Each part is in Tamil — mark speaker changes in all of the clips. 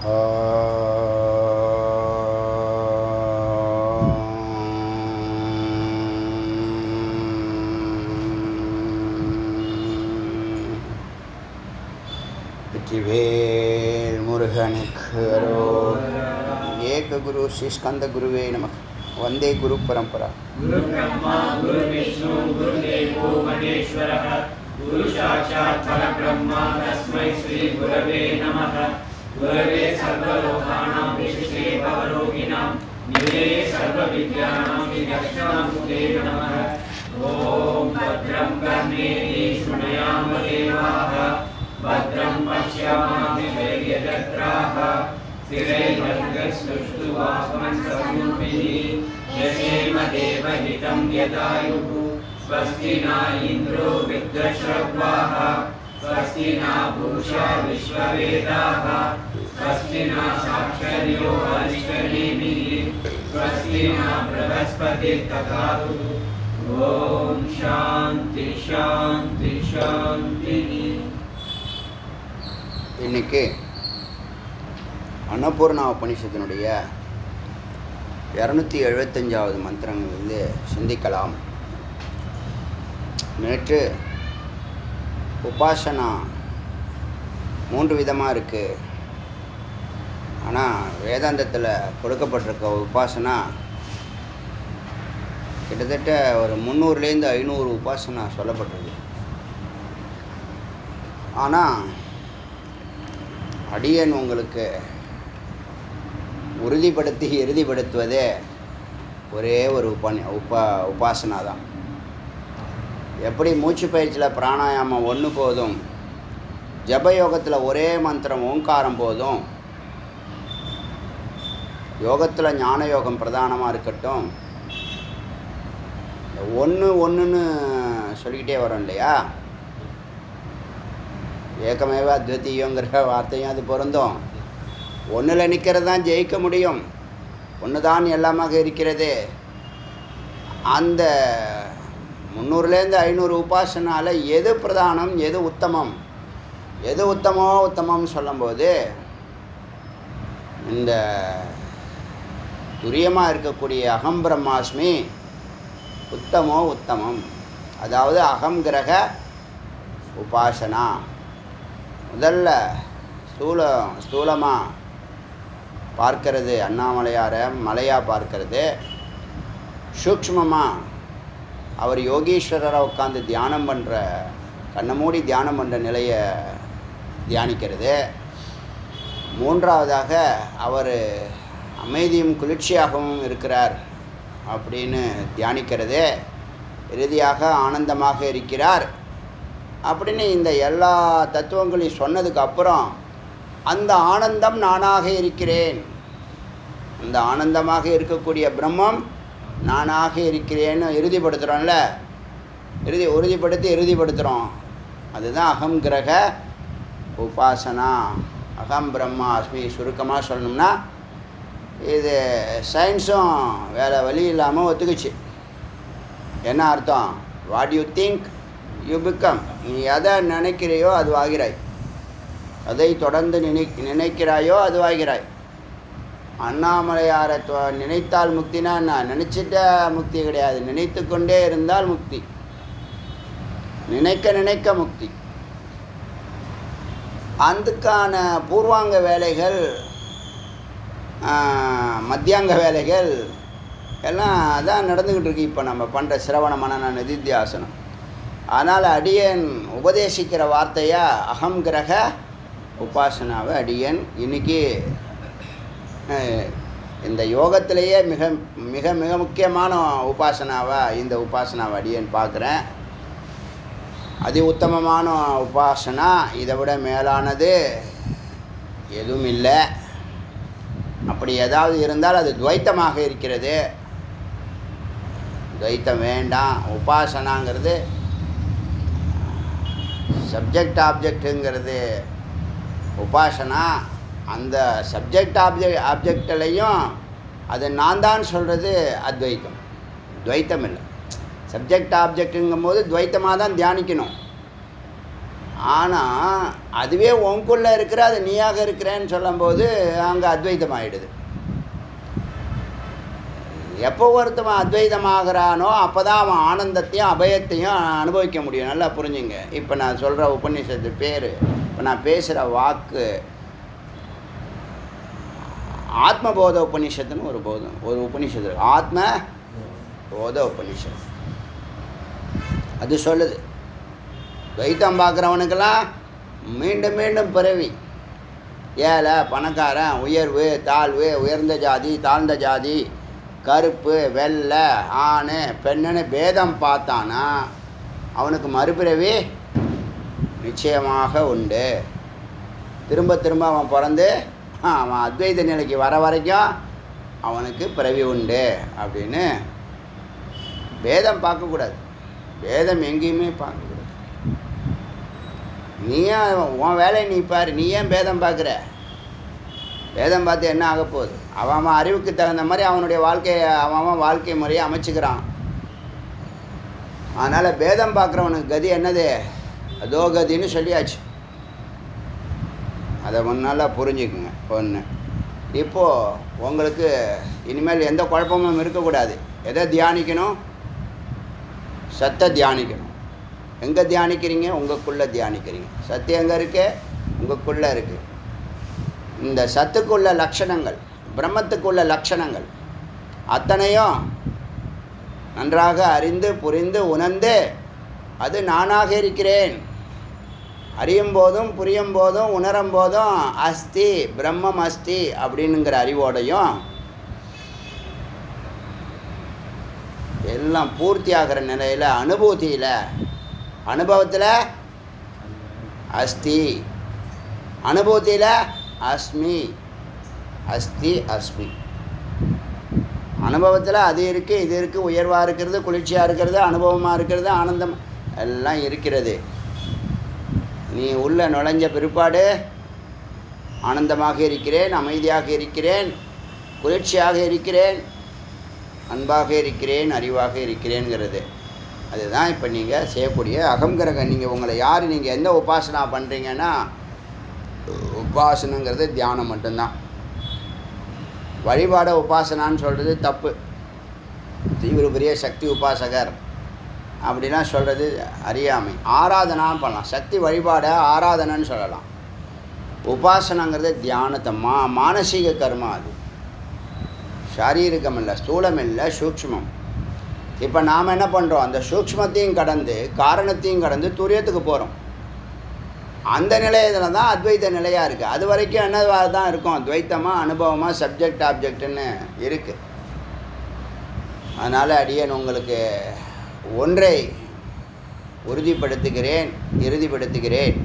Speaker 1: வெற்றிவேல் முருகனுக்கு ஏக குரு ஸ்ரீ ஸ்கந்த குருவே நம. வந்தே குரு பரம்பரா.
Speaker 2: குரு பிரம்மா குரு விஷ்ணு குரு தேவோ மகேஸ்வரः குரு சாட்சாத் பரபிரம்மா தஸ்மை ஸ்ரீ குரவே நமः. குரவே சர்வலோகானாம் விசிஷ்டே பவரோகிணாம் நிலையே சர்வவித்யானாம் ஸ்ரீதக்ஷணாமூர்த்தே நமः. ஓம் பத்ரம் கர்ணேதி ஸ்ருணயாம தேவாः பத்ரம் பஷ்யாமாமிஷேயஜத்ராः ஸ்திரைர்भद्रस्तुष्टुवासवंसमुद्भिः यशेम देवहितं यदायुः. स्वस्ति न इन्द्रो वृद्धश्रवाः स्वस्ति न पूषा विश्ववेदाः स्वस्ति न साक्षर्यो अरिष्टनेमिः स्वस्ति न बृहस्पतिर्दधातु. ओम शांति शांति शांति.
Speaker 1: இன்னைக்கு அன்னபூர்ணா உபனிஷத்தினுடைய 275வது மந்திரங்களிலிருந்து சிந்திக்கலாம். நேற்று உபாசனா 3 விதமாக இருக்குது. ஆனால் வேதாந்தத்தில் கொடுக்கப்பட்டிருக்க உபாசனா கிட்டத்தட்ட ஒரு 300லேருந்து 500 உபாசனா சொல்லப்பட்டிருக்கு. ஆனால் அடியன் உங்களுக்கு இறுதிப்படுத்துவதே ஒரே ஒரு உபாசனா தான். எப்படி மூச்சு பயிற்சியில் பிராணாயாமம் 1 போதும், ஜபயோகத்தில் ஒரே மந்திரம் ஓங்காரம் போதும், யோகத்தில் ஞான யோகம் பிரதானமாக இருக்கட்டும், ஒன்றுன்னு சொல்லிக்கிட்டே வரோம் இல்லையா. ஏகமேவ அத்விதீயங்கிற வார்த்தையும் அது பொருந்தும். ஒன்றில் நிற்கிறது தான் ஜெயிக்க முடியும். ஒன்று தான் எல்லாமாக இருக்கிறது. அந்த 300லேருந்து 500 உபாசனால் எது பிரதானம், எது உத்தமம், எது உத்தமம் சொல்லும்போது இந்த துரியமாக இருக்கக்கூடிய அகம் பிரம்மாஸ்மி உத்தமம். அதாவது அகம் கிரக உபாசனா. முதல்ல ஸ்தூலமாக பார்க்கறது அண்ணாமலையார மலையாக பார்க்கறது, சூக்ஷ்மமாக அவர் யோகீஸ்வரராக உட்காந்து தியானம் பண்ணுற, கண்ணை மூடி தியானம் பண்ணுற நிலையை தியானிக்கிறது. 3வதாக அவர் அமைதியும் குளிர்ச்சியாகவும் இருக்கிறார் அப்படின்னு தியானிக்கிறது. இறுதியாக ஆனந்தமாக இருக்கிறார் அப்படின்னு இந்த எல்லா தத்துவங்களையும் சொன்னதுக்கு அப்புறம் அந்த ஆனந்தம் நானாக இருக்கிறேன், அந்த ஆனந்தமாக இருக்கக்கூடிய பிரம்மம் நானாக இருக்கிறேன்னு உறுதிப்படுத்துகிறோம். அதுதான் அகம் கிரக உபாசனா. அகம் பிரம்மா அஸ்மி. சுருக்கமாக சொல்லணும்னா இது சயின்ஸும் வேறு வழி இல்லாமல் ஒத்துக்குச்சு. என்ன அர்த்தம்? What you think you become. நீ எதை நினைக்கிறையோ அது ஆகிறாய், அதை தொடர்ந்து நினைக்கிறாயோ அது ஆகிறாய். அண்ணாமலையாரை நினைத்தால் முக்தினா என்ன? நினச்சிட்ட முக்தி கிடையாது, நினைத்து கொண்டே இருந்தால் முக்தி, நினைக்க முக்தி. அதுக்கான பூர்வாங்க வேலைகள், மத்தியாங்க வேலைகள் எல்லாம் அதான் நடந்துக்கிட்டு இருக்கு. இப்போ நம்ம பண்ணுற சிரவண மனன நிதித்தியாசனம். அதனால் அடியன் உபதேசிக்கிற வார்த்தையாக அகம் கிரக உபாசனாவை அடியன் இன்றைக்கி இந்த யோகத்திலேயே மிக மிக மிக முக்கியமான உபாசனாவாக இந்த உபாசனாவை அடியன் பார்க்குறேன். அதி உத்தமமான உபாசனா, இதை விட மேலானது எதுவும் இல்லை. அப்படி ஏதாவது இருந்தால் அது துவைத்தமாக இருக்கிறது. துவைத்தம் வேண்டாம். உபாசனாங்கிறது சப்ஜெக்ட் ஆப்ஜெக்ட்டுங்கிறது உபாசனா. அந்த சப்ஜெக்ட் ஆப்ஜெக்ட்லையும் அது நான் தான் சொல்கிறது அத்வைத்தம், துவைத்தம் இல்லை. சப்ஜெக்ட் ஆப்ஜெக்ட்டுங்கும் போது துவைத்தமாக தான் தியானிக்கணும். ஆனால் அதுவே உனக்குள்ளே இருக்கிற அது நீயாக இருக்கிறேன்னு சொல்லும்போது அங்கே அத்வைதமாகிடுது. எப்போ ஒருத்தவன் அத்வைதமாகறானோ அப்போ தான் அவன் ஆனந்தத்தையும் அபயத்தையும் அனுபவிக்க முடியும். நல்லா புரிஞ்சுங்க. இப்போ நான் சொல்கிற உபநிஷத்து பேர், இப்போ நான் பேசுகிற வாக்கு ஆத்மபோத உபநிஷத்துன்னு ஒரு உபநிஷத்து, ஆத்ம போத உபநிஷத்து. அது சொல்லுது துவைத்தம் பார்க்குறவனுக்கெல்லாம் மீண்டும் மீண்டும் பிறவி, ஏழை பணக்காரன், உயர்வு தாழ்வு, உயர்ந்த ஜாதி தாழ்ந்த ஜாதி, கருப்பு வெள்ளை ஆணு பெண்ணுன்னு பேதம் பார்த்தானா அவனுக்கு மறுபிறவி நிச்சயமாக உண்டு. திரும்ப திரும்ப அவன் பிறந்து அவன் அத்வைத நிலைக்கு வர வரைக்கும் அவனுக்கு பிறவி உண்டு அப்படின்னு. பேதம் பார்க்கக்கூடாது, பேதம் எங்கேயுமே பார்க்கக்கூடாது. நீ ஏன் உன் வேலையை நீ பாரு, நீ ஏன் பேதம் பார்க்குற? பேதம் பார்த்து என்ன ஆக போகுது? அவன் அறிவுக்கு தகுந்த மாதிரி அவனுடைய வாழ்க்கையை அவன் வாழ்க்கை முறையை அமைச்சுக்கிறான். அதனால் பேதம் பார்க்குறவனுக்கு கதி என்னது? அதோ கதின்னு சொல்லியாச்சு. அதை முன்னால் புரிஞ்சுக்குங்க. ஒன்று, இப்போது உங்களுக்கு இனிமேல் எந்த குழப்பமும் இருக்கக்கூடாது. எதை தியானிக்கணும்? சத்தை தியானிக்கணும். எங்கே தியானிக்கிறீங்க? உங்களுக்குள்ளே தியானிக்கிறீங்க. சத்து எங்கே இருக்கு? உங்களுக்குள்ளே இருக்குது. இந்த சத்துக்குள்ள லட்சணங்கள், பிரம்மத்துக்குள்ள லட்சணங்கள் அத்தனையும் நன்றாக அறிந்து புரிந்து உணர்ந்து அது நானாக இருக்கிறேன் அறியும் போதும் புரியும் போதும் உணரும் போதும் அஸ்தி பிரம்மம் அஸ்தி அப்படின்னுங்கிற அறிவோடையும் எல்லாம் பூர்த்தியாகிற நிலையில் அனுபூதியில் அனுபவத்தில் அஸ்தி, அனுபூதியில் அஸ்மி, அஸ்தி அஸ்மி. அனுபவத்தில் அது இருக்குது இது இருக்குது, உயர்வாக இருக்கிறது குளிர்ச்சியாக இருக்கிறது அனுபவமாக இருக்கிறது ஆனந்தம் எல்லாம் இருக்கிறது. நீ உள்ள நுழைஞ்ச பிற்பாடு ஆனந்தமாக இருக்கிறேன், அமைதியாக இருக்கிறேன், குளிர்ச்சியாக இருக்கிறேன், அன்பாக இருக்கிறேன், அறிவாக இருக்கிறேங்கிறது. அதுதான் இப்போ நீங்கள் செய்யக்கூடிய அகங்கிரகம். நீங்கள் உங்களை யார், நீங்கள் எந்த உபாசனா பண்ணுறீங்கன்னா உபாசனங்கிறது தியானம் மட்டும்தான். வழிபாட உபாசனான்னு சொல்கிறது தப்பு. இவர் பெரிய சக்தி உபாசகர் அப்படிலாம் சொல்கிறது அறியாமை. ஆராதனான்னு பண்ணலாம். சக்தி வழிபாடை ஆராதனைன்னு சொல்லலாம். உபாசனங்கிறது தியானத்தை மானசீக கர்மா. அது சாரீரிகம் இல்லை, ஸ்தூலம் இல்லை, சூக்ஷ்மம். இப்போ நாம் என்ன பண்ணுறோம்? அந்த சூக்ஷ்மத்தையும் கடந்து காரணத்தையும் கடந்து துரியத்துக்கு போகிறோம். அந்த நிலையத்தில் தான் அத்வைத நிலையாக இருக்குது. அது வரைக்கும் என்னவாக தான் இருக்கும்? துவைத்தமாக அனுபவமாக சப்ஜெக்ட் ஆப்ஜெக்டுன்னு இருக்குது. அதனால் அடியேன் உங்களுக்கு ஒன்றை உறுதிப்படுத்துகிறேன், இறுதிப்படுத்துகிறேன்.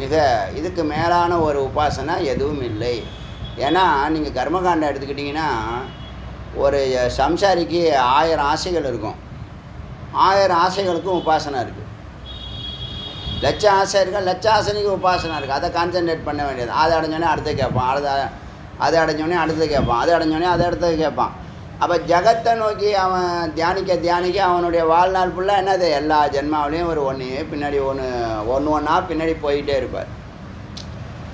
Speaker 1: மிக இதுக்கு மேலான ஒரு உபாசனை எதுவும் இல்லை. ஏன்னா நீங்கள் கர்மகாண்டம் எடுத்துக்கிட்டிங்கன்னா ஒரு சம்சாரிக்கு 1000 ஆசைகள் இருக்கும். 1000 ஆசைகளுக்கும் உபாசனை இருக்குது. லட்சம் ஆசை இருக்கா, லட்ச ஆசனைக்கு உபாசனை இருக்குது. அதை கான்சன்ட்ரேட் பண்ண வேண்டியது. அதை அடைஞ்சோடனே அடுத்து கேட்பான், அதை அடைஞ்சோடனே அடுத்து கேட்பான், அதை அடைஞ்சோடனே அதை அடுத்து கேட்பான். அப்போ ஜகத்தை நோக்கி அவன் தியானிக்க அவனுடைய வாழ்நாள் ஃபுல்லாக என்னது? எல்லா ஜென்மாவிலையும் ஒரு ஒன்றையே பின்னாடி ஒன்று ஒன்றா பின்னாடி போயிட்டே இருப்பார்.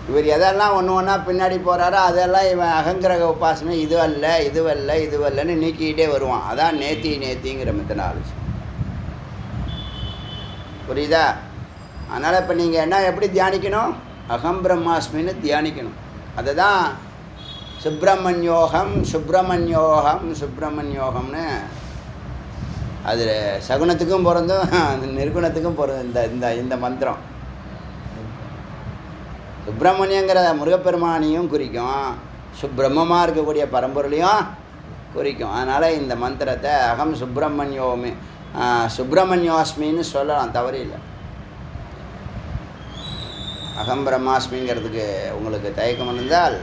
Speaker 1: இவர் எதெல்லாம் ஒன்று ஒன்றா பின்னாடி போகிறாரோ அதெல்லாம் இவன் அகங்கிரக உபாசனை இதுவல்லன்னு நீக்கிக்கிட்டே வருவான். அதான் நேத்திங்கிற மெத்தனாலஜி. புரியுதா? அதனால் இப்போ நீங்கள் என்ன எப்படி தியானிக்கணும்? அகம் பிரம்மாஸ்மின்னு தியானிக்கணும். அதை தான் சுப்பிரமணியோகம்னு அது சகுனத்துக்கும் பிறந்தும் நிர்குணத்துக்கும் பிறந்த இந்த மந்திரம். சுப்பிரமணியங்கிற முருகப்பெருமானையும் குறிக்கும், சுப்பிரமமாக இருக்கக்கூடிய பரம்பொருளையும் குறிக்கும். அதனால் இந்த மந்திரத்தை அகம் சுப்பிரமணியோஸ்மின்னு சொல்லலாம், தவறு இல்லை. அகம் பிரம்மாஸ்மிங்கிறதுக்கு உங்களுக்கு தயக்கம் இருந்தால்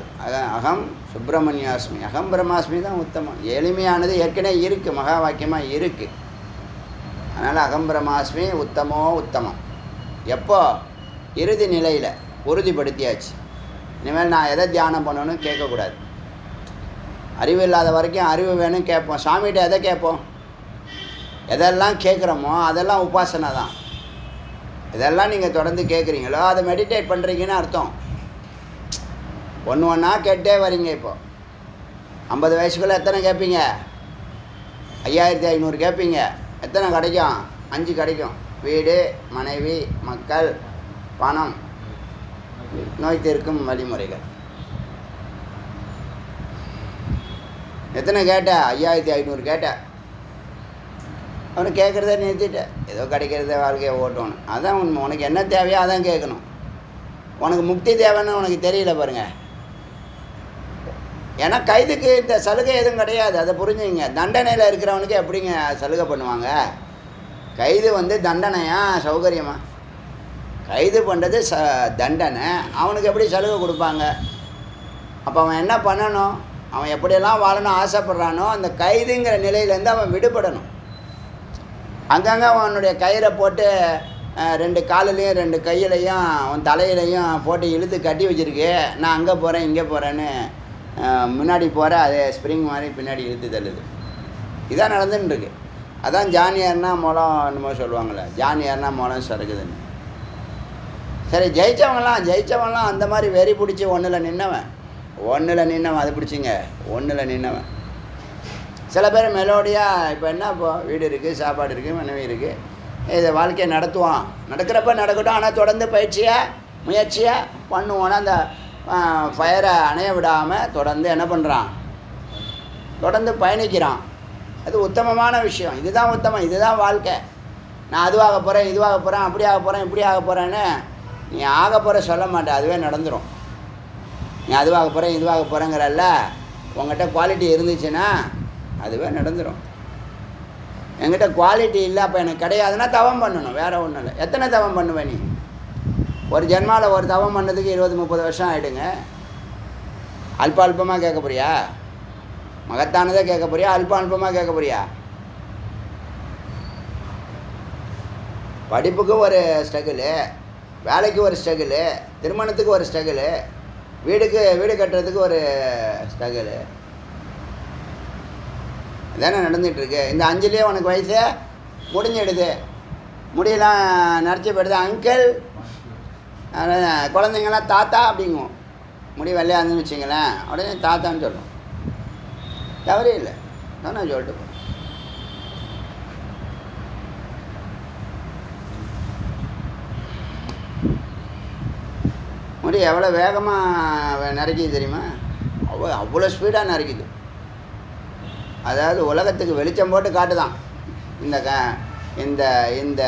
Speaker 1: அகம் சுப்பிரமணியாஸ்மி, அகம் பிரம்மாஸ்மி தான் உத்தமம். எளிமையானது ஏற்கனவே இருக்குது, மகா வாக்கியமாக இருக்குது. அதனால் அகம் பிரம்மாஸ்மி உத்தமம். எப்போ? இறுதி நிலையில் உறுதிப்படுத்தியாச்சு. இனிமேல் நான் எதை தியானம் பண்ணணும்னு கேட்கக்கூடாது. அறிவு இல்லாத வரைக்கும் அறிவு வேணும் கேட்போம். சாமிகிட்ட எதை கேட்போம்? எதெல்லாம் கேட்குறோமோ அதெல்லாம் உபாசனை தான். இதெல்லாம் நீங்கள் தொடர்ந்து கேட்குறீங்களோ அதை மெடிடேட் பண்ணுறீங்கன்னு அர்த்தம். ஒன்று ஒன்றா கேட்டே வரீங்க. இப்போ 50 வயசுக்குள்ளே எத்தனை கேட்பீங்க? 5500 கேட்பீங்க. எத்தனை கிடைக்கும்? 5 கிடைக்கும். வீடு, மனைவி, மக்கள், பணம், நோய் தீர்க்கும் வழிமுறைகள். எத்தனை கேட்ட? 5500 கேட்ட. அவனை கேட்குறத நிறுத்திட்டேன். ஏதோ கிடைக்கிறத வாழ்க்கையை ஓட்டணும். அதான் உண்மை. உனக்கு என்ன தேவையோ அதான் கேட்கணும். உனக்கு முக்தி தேவைன்னு உனக்கு தெரியல பாருங்க. ஏன்னா கைதுக்கு இந்த சலுகை எதுவும் கிடையாது. அதை புரிஞ்சுங்க. தண்டனையில் இருக்கிறவனுக்கு எப்படிங்க சலுகை பண்ணுவாங்க? கைது வந்து தண்டனையா சௌகரியமா? கைது பண்ணுறது தண்டனை. அவனுக்கு எப்படி சலுகை கொடுப்பாங்க? அப்போ அவன் என்ன பண்ணணும்? அவன் எப்படியெல்லாம் வாழணும் ஆசைப்பட்றானோ அந்த கைதுங்கிற நிலையிலேருந்து அவன் விடுபடணும். அங்கங்கே அவனுடைய கயிறை போட்டு 2 காலிலையும் 2 கையிலையும் அவன் தலையிலையும் போட்டு இழுத்து கட்டி வச்சுருக்கு. நான் அங்கே போகிறேன் இங்கே போகிறேன்னு முன்னாடி போகிற அதே ஸ்ப்ரிங் மாதிரி பின்னாடி இழுத்து தள்ளுது. இதான் நடந்துட்டுருக்கு. அதான் ஜானியார்னா மூலம் என்னமோ சொல்லுவாங்களே, ஜானியார்னா மூலம் சறுக்குதுன்னு. சரி, ஜெயித்தவன்லாம் அந்த மாதிரி வெறி பிடிச்சி ஒன்றில் நின்னவன் அது பிடிச்சிங்க. ஒன்றில் நின்னவன். சில பேர் மெலோடியாக இப்போ என்ன, இப்போ வீடு இருக்குது, சாப்பாடு இருக்குது, மனைவி இருக்குது, இதை வாழ்க்கையை நடத்துவான். நடக்கிறப்ப நடக்கட்டும். ஆனால் தொடர்ந்து முயற்சியாக பண்ணுவோன்னா அந்த ஃபயரை அணைய விடாமல் தொடர்ந்து என்ன பண்ணுறான்? தொடர்ந்து பயணிக்கிறான். அது உத்தமமான விஷயம். இதுதான் உத்தமம். இதுதான் வாழ்க்கை. நான் அதுவாக போகிறேன் அப்படி ஆக போகிறேன் இப்படி ஆக போகிறேன்னு நீ ஆக போகிற சொல்ல மாட்டேன். அதுவே நடந்துடும். நீ அதுவாக போகிறேன் இதுவாக போகிறேங்கிறல்ல, உங்கள்கிட்ட குவாலிட்டி இருந்துச்சுன்னா அதுவே நடந்துடும். என்கிட்ட குவாலிட்டி இல்லை, அப்போ எனக்கு கிடையாதுன்னா தவம் பண்ணணும். வேறு ஒன்றும் இல்லை. எத்தனை தவம் பண்ணுவேன் நீ? ஒரு ஜென்மாவில் ஒரு தவம் பண்ணதுக்கு 20-30 வருஷம் ஆகிடுங்க. அல்பமாக கேட்க போறியா? மகத்தானதே கேட்க போறியா? அல்பமாக கேட்க போறியா? படிப்புக்கு ஒரு ஸ்ட்ரகிளு, வேலைக்கு ஒரு ஸ்ட்ரகிளு, திருமணத்துக்கு ஒரு ஸ்ட்ரகிளு, வீடு கட்டுறதுக்கு ஒரு ஸ்ட்ரகிளு. இதானே நடந்துகிட்ருக்கு. இந்த 5லேயே உனக்கு வயசு முடிஞ்சிடுது. முடியெல்லாம் நரைச்சி போயிடுது. அங்கிள், குழந்தைங்களாம் தாத்தா அப்படிங்குவோம். முடி வெள்ளையாக இருந்துன்னு வச்சிங்களேன், உடனே தாத்தான்னு சொல்லும். தவறே இல்லை. தானே சொல்லிட்டு முடி எவ்வளோ வேகமாக நரைக்குது தெரியுமா? அவ்வளோ ஸ்பீடாக நரைக்குது. அதாவது உலகத்துக்கு வெளிச்சம் போட்டு காட்டுதான். இந்த இந்த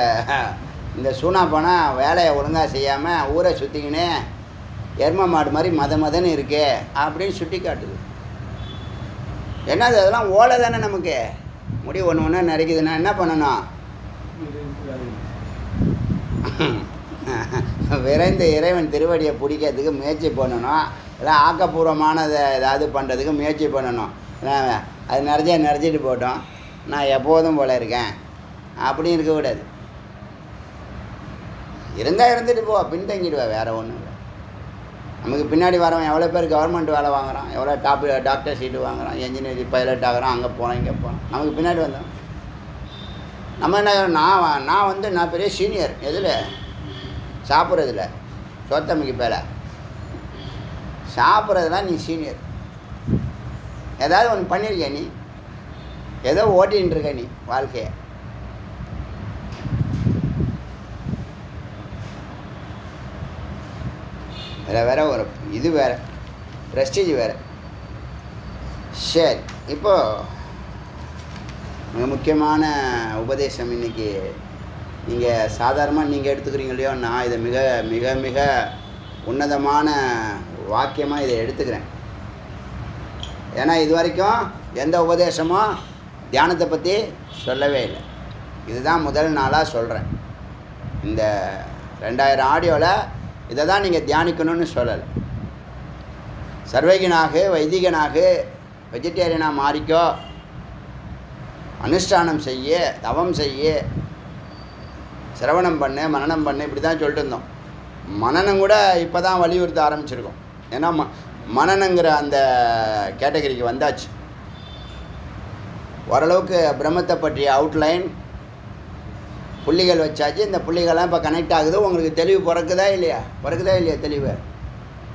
Speaker 1: இந்த சூனா போனால் வேலையை ஒழுங்காக செய்யாமல் ஊரை சுற்றிக்கினே எரும மாடு மாதிரி மதன்னு இருக்கே அப்படின்னு சுட்டி காட்டுது. என்னது அதெல்லாம் ஓலை தானே நமக்கு. முடி ஒன்று நரைக்குதுன்னா என்ன பண்ணணும்? விரைந்த இறைவன் திருவடியை பிடிக்கிறதுக்கு முயற்சி பண்ணணும். இல்லை ஆக்கப்பூர்வமானதை ஏதாவது பண்ணுறதுக்கு முயற்சி பண்ணணும். அது நிறைஞ்சிட்டு போட்டோம், நான் எப்போதும் போல இருக்கேன் அப்படின்னு இருக்கக்கூடாது. இருந்தால் இருந்துட்டு போ, பின்தங்கிடுவேன். வேறு ஒன்றும் இல்லை. நமக்கு பின்னாடி வரவன் எவ்வளோ பேர் கவர்மெண்ட் வேலை வாங்குகிறான், எவ்வளோ டாக்டர் சீட்டு வாங்குகிறான், என்ஜினியரிங் பைலட் ஆகிறான், அங்கே போகிறோம் இங்கே போகிறோம். நமக்கு பின்னாடி வந்தோம். நம்ம என்ன, நான் பெரிய சீனியர். எதில்? சாப்பிட்றதில்ல. சோத்தமைக்கு பேர சாப்பிட்றதுலாம் நீ சீனியர். ஏதாவது ஒன்று பண்ணியிருக்க நீ, ஏதோ ஓட்டின்னு இருக்க நீ வாழ்க்கையை. வேறு ஒரு இது வேறு, ப்ரெஸ்டீஜ் வேறு. சரி, இப்போது மிக முக்கியமான உபதேசம் இன்றைக்கி. நீங்கள் சாதாரணமாக நீங்கள் எடுத்துக்கிறீங்க இல்லையோ, நான் இதை மிக மிக மிக உன்னதமான வாக்கியமாக இதை எடுத்துக்கிறேன். ஏன்னா இது வரைக்கும் எந்த உபதேசமும் தியானத்தை பற்றி சொல்லவே இல்லை. இதுதான் முதல் நாளாக சொல்கிறேன். இந்த 2000 ஆடியோவில் இதை தான் நீங்கள் தியானிக்கணும்னு சொல்லலை. சர்வகினாக, வைதிகனாக, வெஜிடேரியனாக மாறிக்கோ, அனுஷ்டானம் செய்ய, தவம் செய்ய, சிரவணம் பண்ணு, மனனம் பண்ணு, இப்படி தான் சொல்லிட்டு இருந்தோம். மனனம் கூட இப்போ தான் வலியுறுத்த ஆரம்பிச்சிருக்கோம். ஏன்னா மனனங்கிற அந்த கேட்டகரிக்கு வந்தாச்சு. ஓரளவுக்கு பிரம்மத்தை பற்றிய அவுட்லைன் புள்ளிகள் வச்சாச்சு. இந்த புள்ளிகள்லாம் இப்போ கனெக்ட் ஆகுது. உங்களுக்கு தெளிவு பிறக்குதா இல்லையா தெளிவு?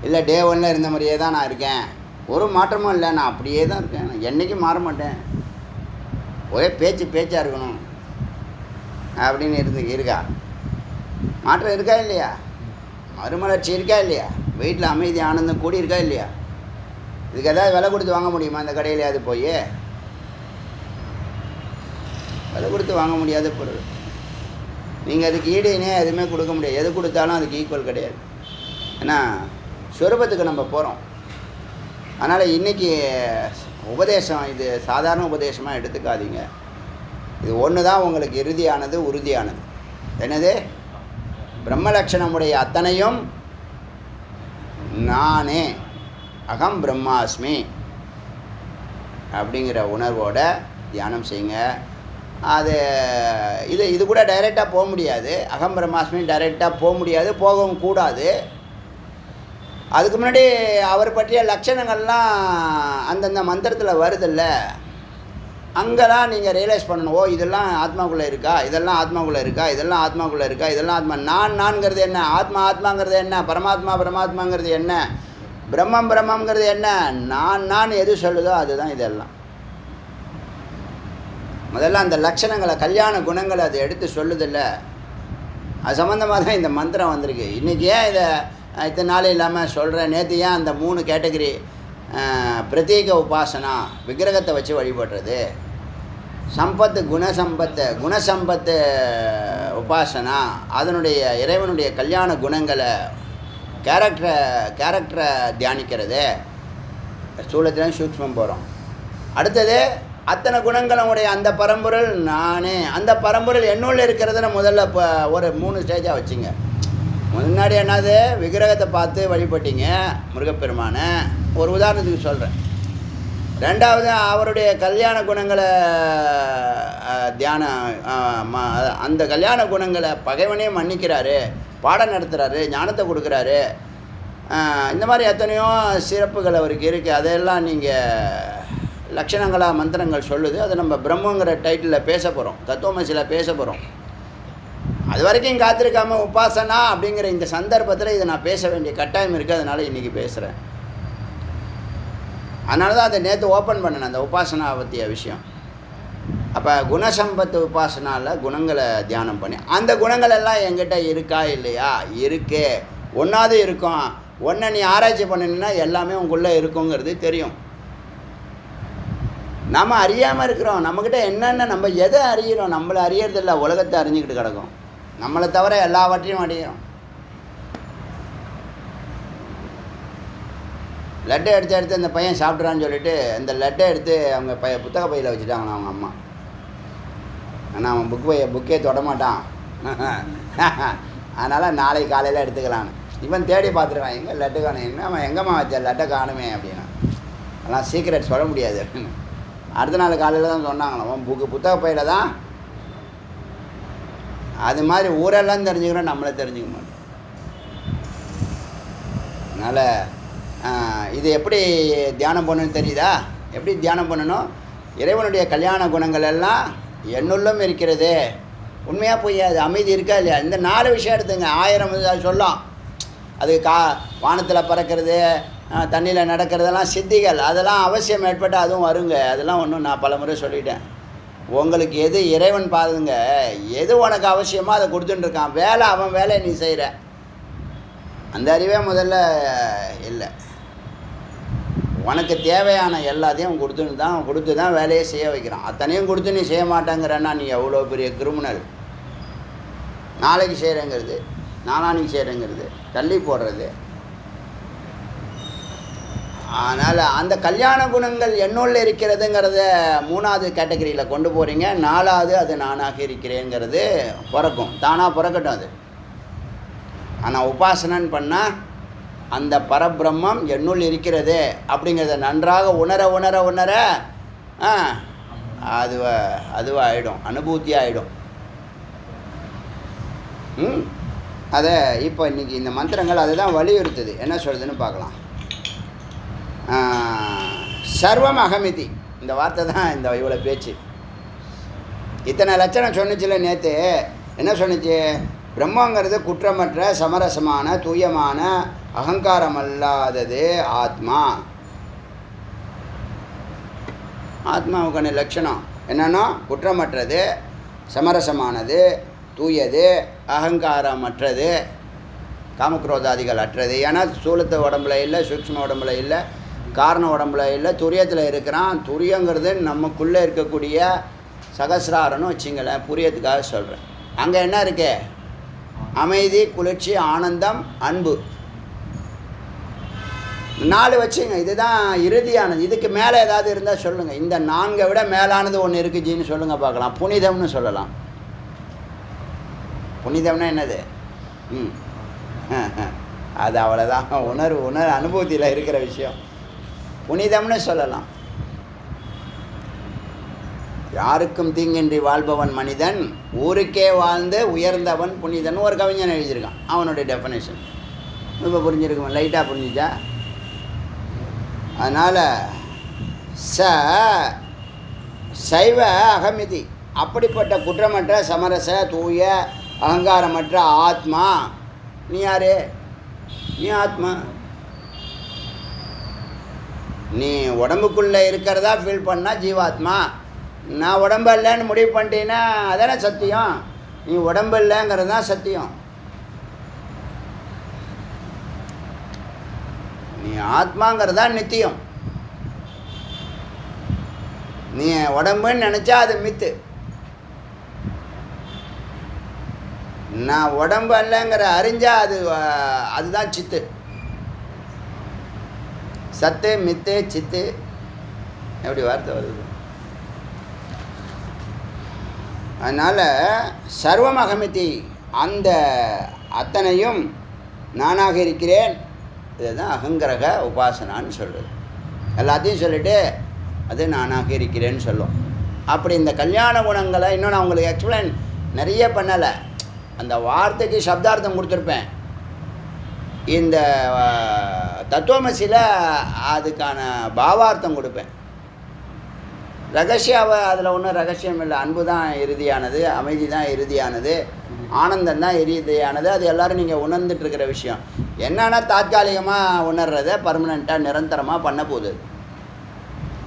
Speaker 1: இல்லை டே 1 இருந்த மாதிரியே தான் நான் இருக்கேன், ஒரு மாற்றமும் இல்லை, நான் அப்படியே தான் இருக்கேன், நான் என்றைக்கும் மாற மாட்டேன், ஒரே பேச்சாக இருக்கணும் அப்படின்னு இருக்கா? மாற்றம் இருக்கா இல்லையா? மறுமலர்ச்சி இருக்கா இல்லையா? வீட்டில் அமைதி ஆனந்தம் கூடி இருக்கா இல்லையா? இதுக்கு எதாவது விலை கொடுத்து வாங்க முடியுமா? இந்த கடையிலையாவது போய் விலை கொடுத்து வாங்க முடியாத பொருள். நீங்கள் அதுக்கு ஈடுனே எதுவுமே கொடுக்க முடியாது. எது கொடுத்தாலும் அதுக்கு ஈக்குவல் கிடையாது. ஏன்னா ஸ்வரூபத்துக்கு நம்ம போகிறோம். அதனால் இன்றைக்கி உபதேசம் இது சாதாரண உபதேசமாக எடுத்துக்காதீங்க. இது ஒன்று தான் உங்களுக்கு இறுதியானது, உறுதியானது. என்னது? பிரம்மலட்சணமுடைய அத்தனையும் நானே, அகம் பிரம்மாஸ்மி அப்படிங்கிற உணர்வோட தியானம் செய்யுங்க. அது இது கூட டைரெக்டாக போக முடியாது. அகம் பிரம்மாஸ்மி டைரெக்டாக போக முடியாது, போகவும் கூடாது. அதுக்கு முன்னாடி அவர் பற்றிய லட்சணங்கள்லாம் அந்தந்த மந்திரத்தில் வருதில்ல, அங்கெல்லாம் நீங்கள் ரியலைஸ் பண்ணணும். ஓ, இதெல்லாம் ஆத்மாக்குள்ளே இருக்கா, இதெல்லாம் ஆத்மாக்குள்ளே இருக்கா, இதெல்லாம் ஆத்மாக்குள்ளே இருக்கா, இதெல்லாம் ஆத்மா. நான்ங்கிறது என்ன? ஆத்மாங்கிறது என்ன? பரமாத்மாங்கிறது என்ன? பிரம்மங்கிறது என்ன? நான் எது சொல்லுதோ அதுதான் இதெல்லாம். முதல்ல அந்த லட்சணங்களை, கல்யாண குணங்களை அதை எடுத்து சொல்லுதில்ல, அது சம்மந்தமாக தான் இந்த மந்திரம் வந்திருக்கு. இன்றைக்கி ஏன் இத்தனை நாள் இல்லாமல் சொல்கிறேன்? நேற்று ஏன் அந்த 3 கேட்டகரி பிரத்யேக உபாசனா, விக்கிரகத்தை வச்சு வழிபடுறது, சம்பத்து குணசம்பத்து உபாசனா, அதனுடைய இறைவனுடைய கல்யாண குணங்களை, கேரக்டரை தியானிக்கிறது, ஸ்தூலத்திலும் சூக்ஷ்மம் போகிறோம். அடுத்தது அத்தனை குணங்களுடைய அந்த பரம்பொருள் நானே, அந்த பரம்பொருள் என்னுள்ள இருக்கிறதுன்னு முதல்ல இப்போ ஒரு 3 ஸ்டேஜாக வச்சுங்க. முன்னாடி என்னது? விக்கிரகத்தை பார்த்து வழிபட்டீங்க முருகப்பெருமான, ஒரு உதாரணத்துக்கு சொல்கிறேன். ரெண்டாவது அவருடைய கல்யாண குணங்களை அந்த கல்யாண குணங்களை பகைவனே மன்னிக்கிறாரு, பாடம் நடத்துகிறாரு, ஞானத்தை கொடுக்குறாரு. இந்த மாதிரி எத்தனையோ சிறப்புகள் அவருக்கு இருக்குது. அதையெல்லாம் நீங்கள் லட்சணங்களாக மந்திரங்கள் சொல்லுது. அதை நம்ம பிரம்மங்கிற டைட்டிலில் பேச போகிறோம், தத்துவமசியில் பேச போகிறோம். அது வரைக்கும் காத்திருக்காமல் உபாசனா அப்படிங்கிற இந்த சந்தர்ப்பத்தில் இதை நான் பேச வேண்டிய கட்டாயம் இருக்குது. அதனால் இன்றைக்கி பேசுகிறேன். அதனால தான் அதை நேற்று ஓப்பன் பண்ணினேன், அந்த உபாசனா பற்றிய விஷயம். அப்போ குணசம்பத்து உபாசனாவில் குணங்களை தியானம் பண்ணி, அந்த குணங்கள் எல்லாம் என்கிட்ட இருக்கா இல்லையா? இருக்கு. ஒன்றாவது இருக்கும். ஒன்றை நீ ஆராய்ச்சி பண்ணினா எல்லாமே உங்களுக்குள்ளே இருக்குங்கிறது தெரியும். நம்ம அறியாமல் இருக்கிறோம். நம்மக்கிட்ட என்னென்ன, நம்ம எதை அறிகிறோம்? நம்மளை அறியறதில்ல, உலகத்தை அறிஞ்சிக்கிட்டு கிடக்கும். நம்மளை தவிர எல்லாவற்றையும் அறிகிறோம். லட்டை எடுத்து அந்த பையன் சாப்பிட்றான்னு சொல்லிட்டு இந்த லட்டை எடுத்து அவங்க புத்தக பையில் வச்சுட்டாங்கண்ணா அவங்க அம்மா. ஆனால் அவன் புக்கே தொடமாட்டான், அதனால் நாளைக்கு காலையில் எடுத்துக்கலான்னு. இவன் தேடி பார்த்துருவான், எங்கே லட்டு காணும், என்ன அவன் எங்கம்மா வச்ச லட்டை காணுமே அப்படின்னா. அதெல்லாம் சீக்ரெட் சொல்ல முடியாது அப்படின்னு. அடுத்த நாள் காலையில் தான் சொன்னாங்களாம், அவன் புத்தக பையில் தான். அது மாதிரி ஊரெல்லாம் தெரிஞ்சுக்கிறோம், நம்மளை தெரிஞ்சுக்க மாட்டோம். அதனால் இது எப்படி தியானம் பண்ணணும்னு தெரியுதா? எப்படி தியானம் பண்ணணும்? இறைவனுடைய கல்யாண குணங்கள் எல்லாம் என்னுள்ளும் இருக்கிறது. உண்மையாக போய் அது அமைதி இருக்கா இல்லையா? இந்த 4 விஷயம் எடுத்துங்க. 1000 சொல்லும். அது வானத்தில் பறக்கிறது, தண்ணியில் நடக்கிறதெல்லாம் சித்திகள். அதெல்லாம் அவசியம் ஏற்பட்டு அதுவும் வருங்க. அதெல்லாம் ஒன்றும் நான் பல முறை சொல்லிட்டேன். உங்களுக்கு எது இறைவன் பாருங்க, எது உனக்கு அவசியமோ அதை கொடுத்துட்டுருக்கான். வேலை அவன் வேலையை நீ செய்கிற, அந்த அறிவே முதல்ல இல்லை. உனக்கு தேவையான எல்லாத்தையும் கொடுத்து தான் வேலையை செய்ய வைக்கிறான். அத்தனையும் கொடுத்து நீ செய்ய மாட்டேங்கிறன்னா நீ எவ்வளோ பெரிய கிரிமினல். நாளைக்கு செய்கிறேங்கிறது, நாளானிக்கு செய்கிறேங்கிறது, தள்ளி போடுறது. அதனால் அந்த கல்யாண குணங்கள் என்னுள்ள இருக்கிறதுங்கிறத 3வது கேட்டகரியில் கொண்டு போகிறீங்க. 4வது அது நானாக இருக்கிறேங்கிறது பிறக்கும், தானாக பிறக்கட்டும் அது. ஆனால் உபாசனன்னு பண்ணால் அந்த பரபிரம்மம் என்னுள் இருக்கிறது அப்படிங்கிறத நன்றாக உணர அதுவாக ஆகிடும், அனுபூதி ஆகிடும். அதை இப்போ இன்றைக்கி இந்த மந்திரங்கள் அதுதான் வலியுறுத்துது. என்ன சொல்லுதுன்னு பார்க்கலாம். சர்வம் அகமிதி, இந்த வார்த்தை தான் இந்த இவ்வளோ பேச்சு. இத்தனை லட்சணம் சொன்னிச்சில்ல நேற்று. என்ன சொன்னிச்சு? பிரம்மங்கிறது குற்றமற்ற சமரசமான தூயமான அகங்காரம் அல்லாதது ஆத்மா. ஆத்மாவுக்கான லட்சணம் என்னன்னா குற்றமற்றது, சமரசமானது, தூயது, அகங்காரமற்றது, காமக்ரோதாதிகள் அற்றது. ஏன்னா ஸ்தூலத்து உடம்புல இல்லை, சூக்ஷ்ம உடம்புல இல்லை, காரண உடம்புல இல்லை, துரியத்தில் இருக்கிறான். துரியங்கிறது நமக்குள்ளே இருக்கக்கூடிய சகசிராரன்னு வச்சுங்களேன், புரியத்துக்காக சொல்கிறேன். அங்கே என்ன இருக்கு? அமைதி, குளிர்ச்சி, ஆனந்தம், அன்பு. 4 வச்சுங்க. இதுதான் இறுதியானது. இதுக்கு மேலே ஏதாவது இருந்தால் சொல்லுங்கள். இந்த 4 விட மேலானது ஒன்று இருக்குச்சின்னு சொல்லுங்கள் பார்க்கலாம். புனிதம்னு சொல்லலாம். புனிதம்னா என்னது? அது அவ்வளோதான். உணர்வு அனுபவத்தில் இருக்கிற விஷயம். புனிதம்னு சொல்லலாம். யாருக்கும் தீங்கின்றி வாழ்பவன் மனிதன், ஊருக்கே வாழ்ந்து உயர்ந்தவன் புனிதன் ஒரு கவிஞன் எழுதியிருக்கான். அவனுடைய டெஃபனேஷன் இப்போ புரிஞ்சிருக்குமா? லைட்டாக புரிஞ்சிச்சா? அதனால் சைவ அகமிதி, அப்படிப்பட்ட குற்றமற்ற சமரச தூய அகங்காரமற்ற ஆத்மா. நீ யாரு? நீ ஆத்மா. நீ உடம்புக்குள்ளே இருக்கிறதா ஃபீல் பண்ணால் ஜீவாத்மா. நான் உடம்பு இல்லைன்னு முடிவு பண்ணிட்டீங்கன்னா அதானே சத்தியம். நீ உடம்பு இல்லைங்கிறது தான் சத்தியம். நீ ஆத்மாங்கிறதா நித்தியம். நீ உடம்புன்னு நினச்சா அது மித்து. நான் உடம்பு அல்லங்கிற அறிஞ்சா அதுதான் சித்து. சத்து, மித்து, சித்து, எப்படி வார்த்தை வருது? அதனால் சர்வம் அகமிதி, அந்த அத்தனையும் நானாக இருக்கிறேன். இதுதான் அகங்கிரக உபாசனான்னு சொல்கிறது. எல்லாத்தையும் சொல்லிவிட்டு அது நானாக இருக்கிறேன்னு சொல்லும். அப்படி இந்த கல்யாண குணங்களை இன்னும் நான் உங்களுக்கு எக்ஸ்பிளைன் நிறைய பண்ணலை. அந்த வார்த்தைக்கு சப்தார்த்தம் கொடுத்துருப்பேன். இந்த தத்துவமசியில் அதுக்கான பாவார்த்தம் கொடுப்பேன். ரகசியாவை அதில் ஒன்றும் ரகசியம் இல்லை. அன்பு தான் இறுதியானது, அமைதி தான் இறுதியானது, ஆனந்தம் தான் இறுதியானது. அது எல்லோரும் நீங்கள் உணர்ந்துட்டுருக்கிற விஷயம். என்னன்னா தாற்காலிகமாக உணர்றதை பர்மனெண்ட்டாக நிரந்தரமாக பண்ண போகுது.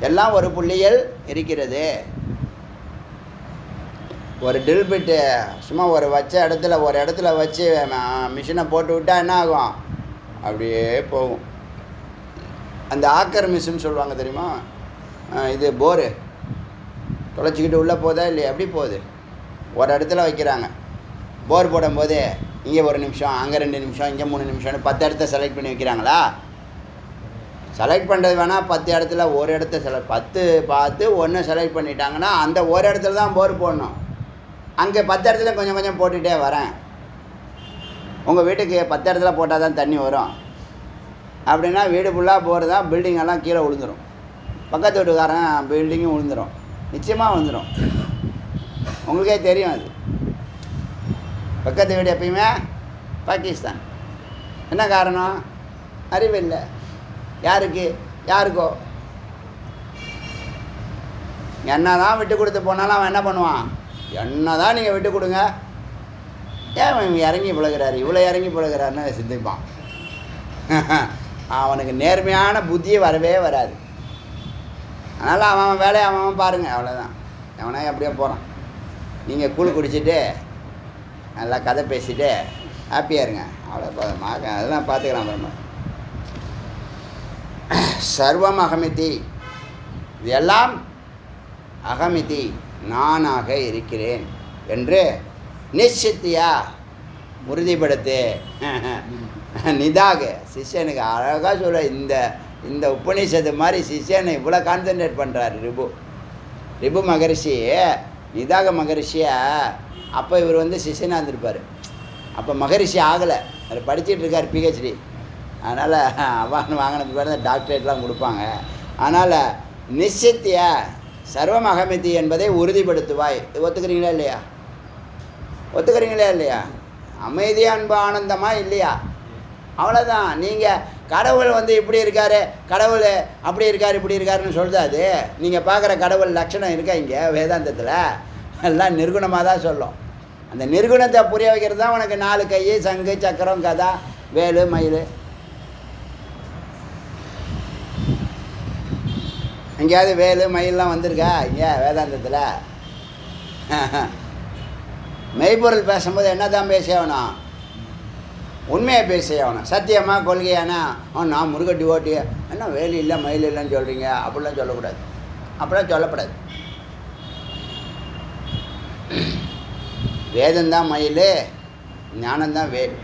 Speaker 1: எல்லாம் ஒரு புள்ளியில் இருக்கிறது. ஒரு ட்ரில் பிட்டு சும்மா ஒரு இடத்துல வச்சு மிஷினை போட்டு விட்டால் என்ன ஆகும்? அப்படியே போகும். அந்த ஆக்கர் மிஷின்னு சொல்லுவாங்க தெரியுமா? இது போரு தொலைச்சிக்கிட்டு உள்ளே போதா இல்லையா? எப்படி போகுது? ஒரு இடத்துல வைக்கிறாங்க. போர் போடும்போது இங்கே 1 நிமிஷம், அங்கே 2 நிமிஷம், இங்கே 3 நிமிஷம்னு 10 இடத்த செலக்ட் பண்ணி வைக்கிறாங்களா? செலக்ட் பண்ணுறது வேணால் 10 இடத்துல ஒரு இடத்த 10 பார்த்து ஒன்று செலக்ட் பண்ணிட்டாங்கன்னா அந்த ஒரு இடத்துல தான் போர் போடணும். அங்கே 10 இடத்துல கொஞ்சம் கொஞ்சம் போட்டுகிட்டே வரேன். உங்கள் வீட்டுக்கு 10 இடத்துல போட்டால் தான் தண்ணி வரும் அப்படின்னா வீடு ஃபுல்லாக போகிறது தான், பில்டிங்கெல்லாம் கீழே விழுந்துடும். பக்கத்து வீட்டுக்காரன் பில்டிங்கும் விழுந்துடும். நிச்சயமாக விழுந்துடும். உங்களுக்கே தெரியும். அது பக்கத்து வீடு எப்பயுமே பாகிஸ்தான். என்ன காரணம்? அறிவில்லை. யாருக்கோ என்ன தான் விட்டு கொடுத்து போனாலும் அவன் என்ன பண்ணுவான்? என்ன தான் நீங்கள் விட்டு கொடுங்க, ஏன் இவன் இறங்கி பழகிறாரு, இவ்வளோ இறங்கி பழகிறாருன்னு சிந்திப்பான். அவனுக்கு நேர்மையான புத்தியே வரவே வராது. அதனால் அவன் வேலையை அவன் பாருங்கள், அவ்வளோதான். அவனே அப்படியே போகிறான். நீங்கள் கூழ் குடிச்சிட்டு நல்லா கதை பேசிட்டு ஹாப்பியாக இருங்க, அவ்வளோ. அதெல்லாம் பார்த்துக்கலாம் அப்புறமா. சர்வம் அகமிதி, இது எல்லாம் அகமிதி, நானாக இருக்கிறேன் என்று நிச்சித்தியா உறுதிப்படுத்து. நிதாக சிஷ்யனுக்கு அழகாக சொல்ல. இந்த உபநிஷத்து மாதிரி சிஷ்யனை இவ்வளோ கான்சன்ட்ரேட் பண்ணுறாரு ரிபு மகரிஷி. நிதாக மகரிஷியை அப்போ இவர் வந்து சிஷ்யனாக இருந்திருப்பார். அப்போ மகரிஷி ஆகலை, அவர் படிச்சுட்டு இருக்கார் பிஹெச்டி. அதனால் அவான் வாங்கினதுக்கு பிறகு டாக்டரேட்லாம் கொடுப்பாங்க. அதனால் நிச்சித்திய சர்வம் அகமிதி என்பதை உறுதிப்படுத்துவாய். ஒத்துக்கிறீங்களா இல்லையா? ஒத்துக்கிறீங்களா இல்லையா? அமைதி, அன்பு, ஆனந்தமாக இல்லையா? அவ்வளோதான். நீங்கள் கடவுள் வந்து இப்படி இருக்கார், கடவுள் அப்படி இருக்கார், இப்படி இருக்காருன்னு சொல்லுது. அது நீங்கள் பார்க்குற கடவுள் லட்சணம் இருக்கா? இங்கே வேதாந்தத்தில் எல்லாம் நிர்குணமாக தான் சொல்லும். அந்த நிர்குணத்தை புரிய வைக்கிறது தான் உனக்கு 4 கை, சங்கு, சக்கரம், கதா, வேலு, மயில். எங்கேயாவது வேலு மயிலெலாம் வந்திருக்கா இங்கே வேதாந்தத்தில்? மெய்ப்பொருள் பேசும்போது என்ன தான் பேசியாகணும்? உண்மையை பேசியாகணும். சத்தியமாக கொள்கையானா நான் முருகட்டி ஓட்டி என்ன வேலு இல்லை மயில் இல்லைன்னு சொல்கிறீங்க, அப்படிலாம் சொல்லக்கூடாது. அப்படிலாம் சொல்லக்கூடாது. வேதந்தான் மயில், ஞானந்தான் வேல்.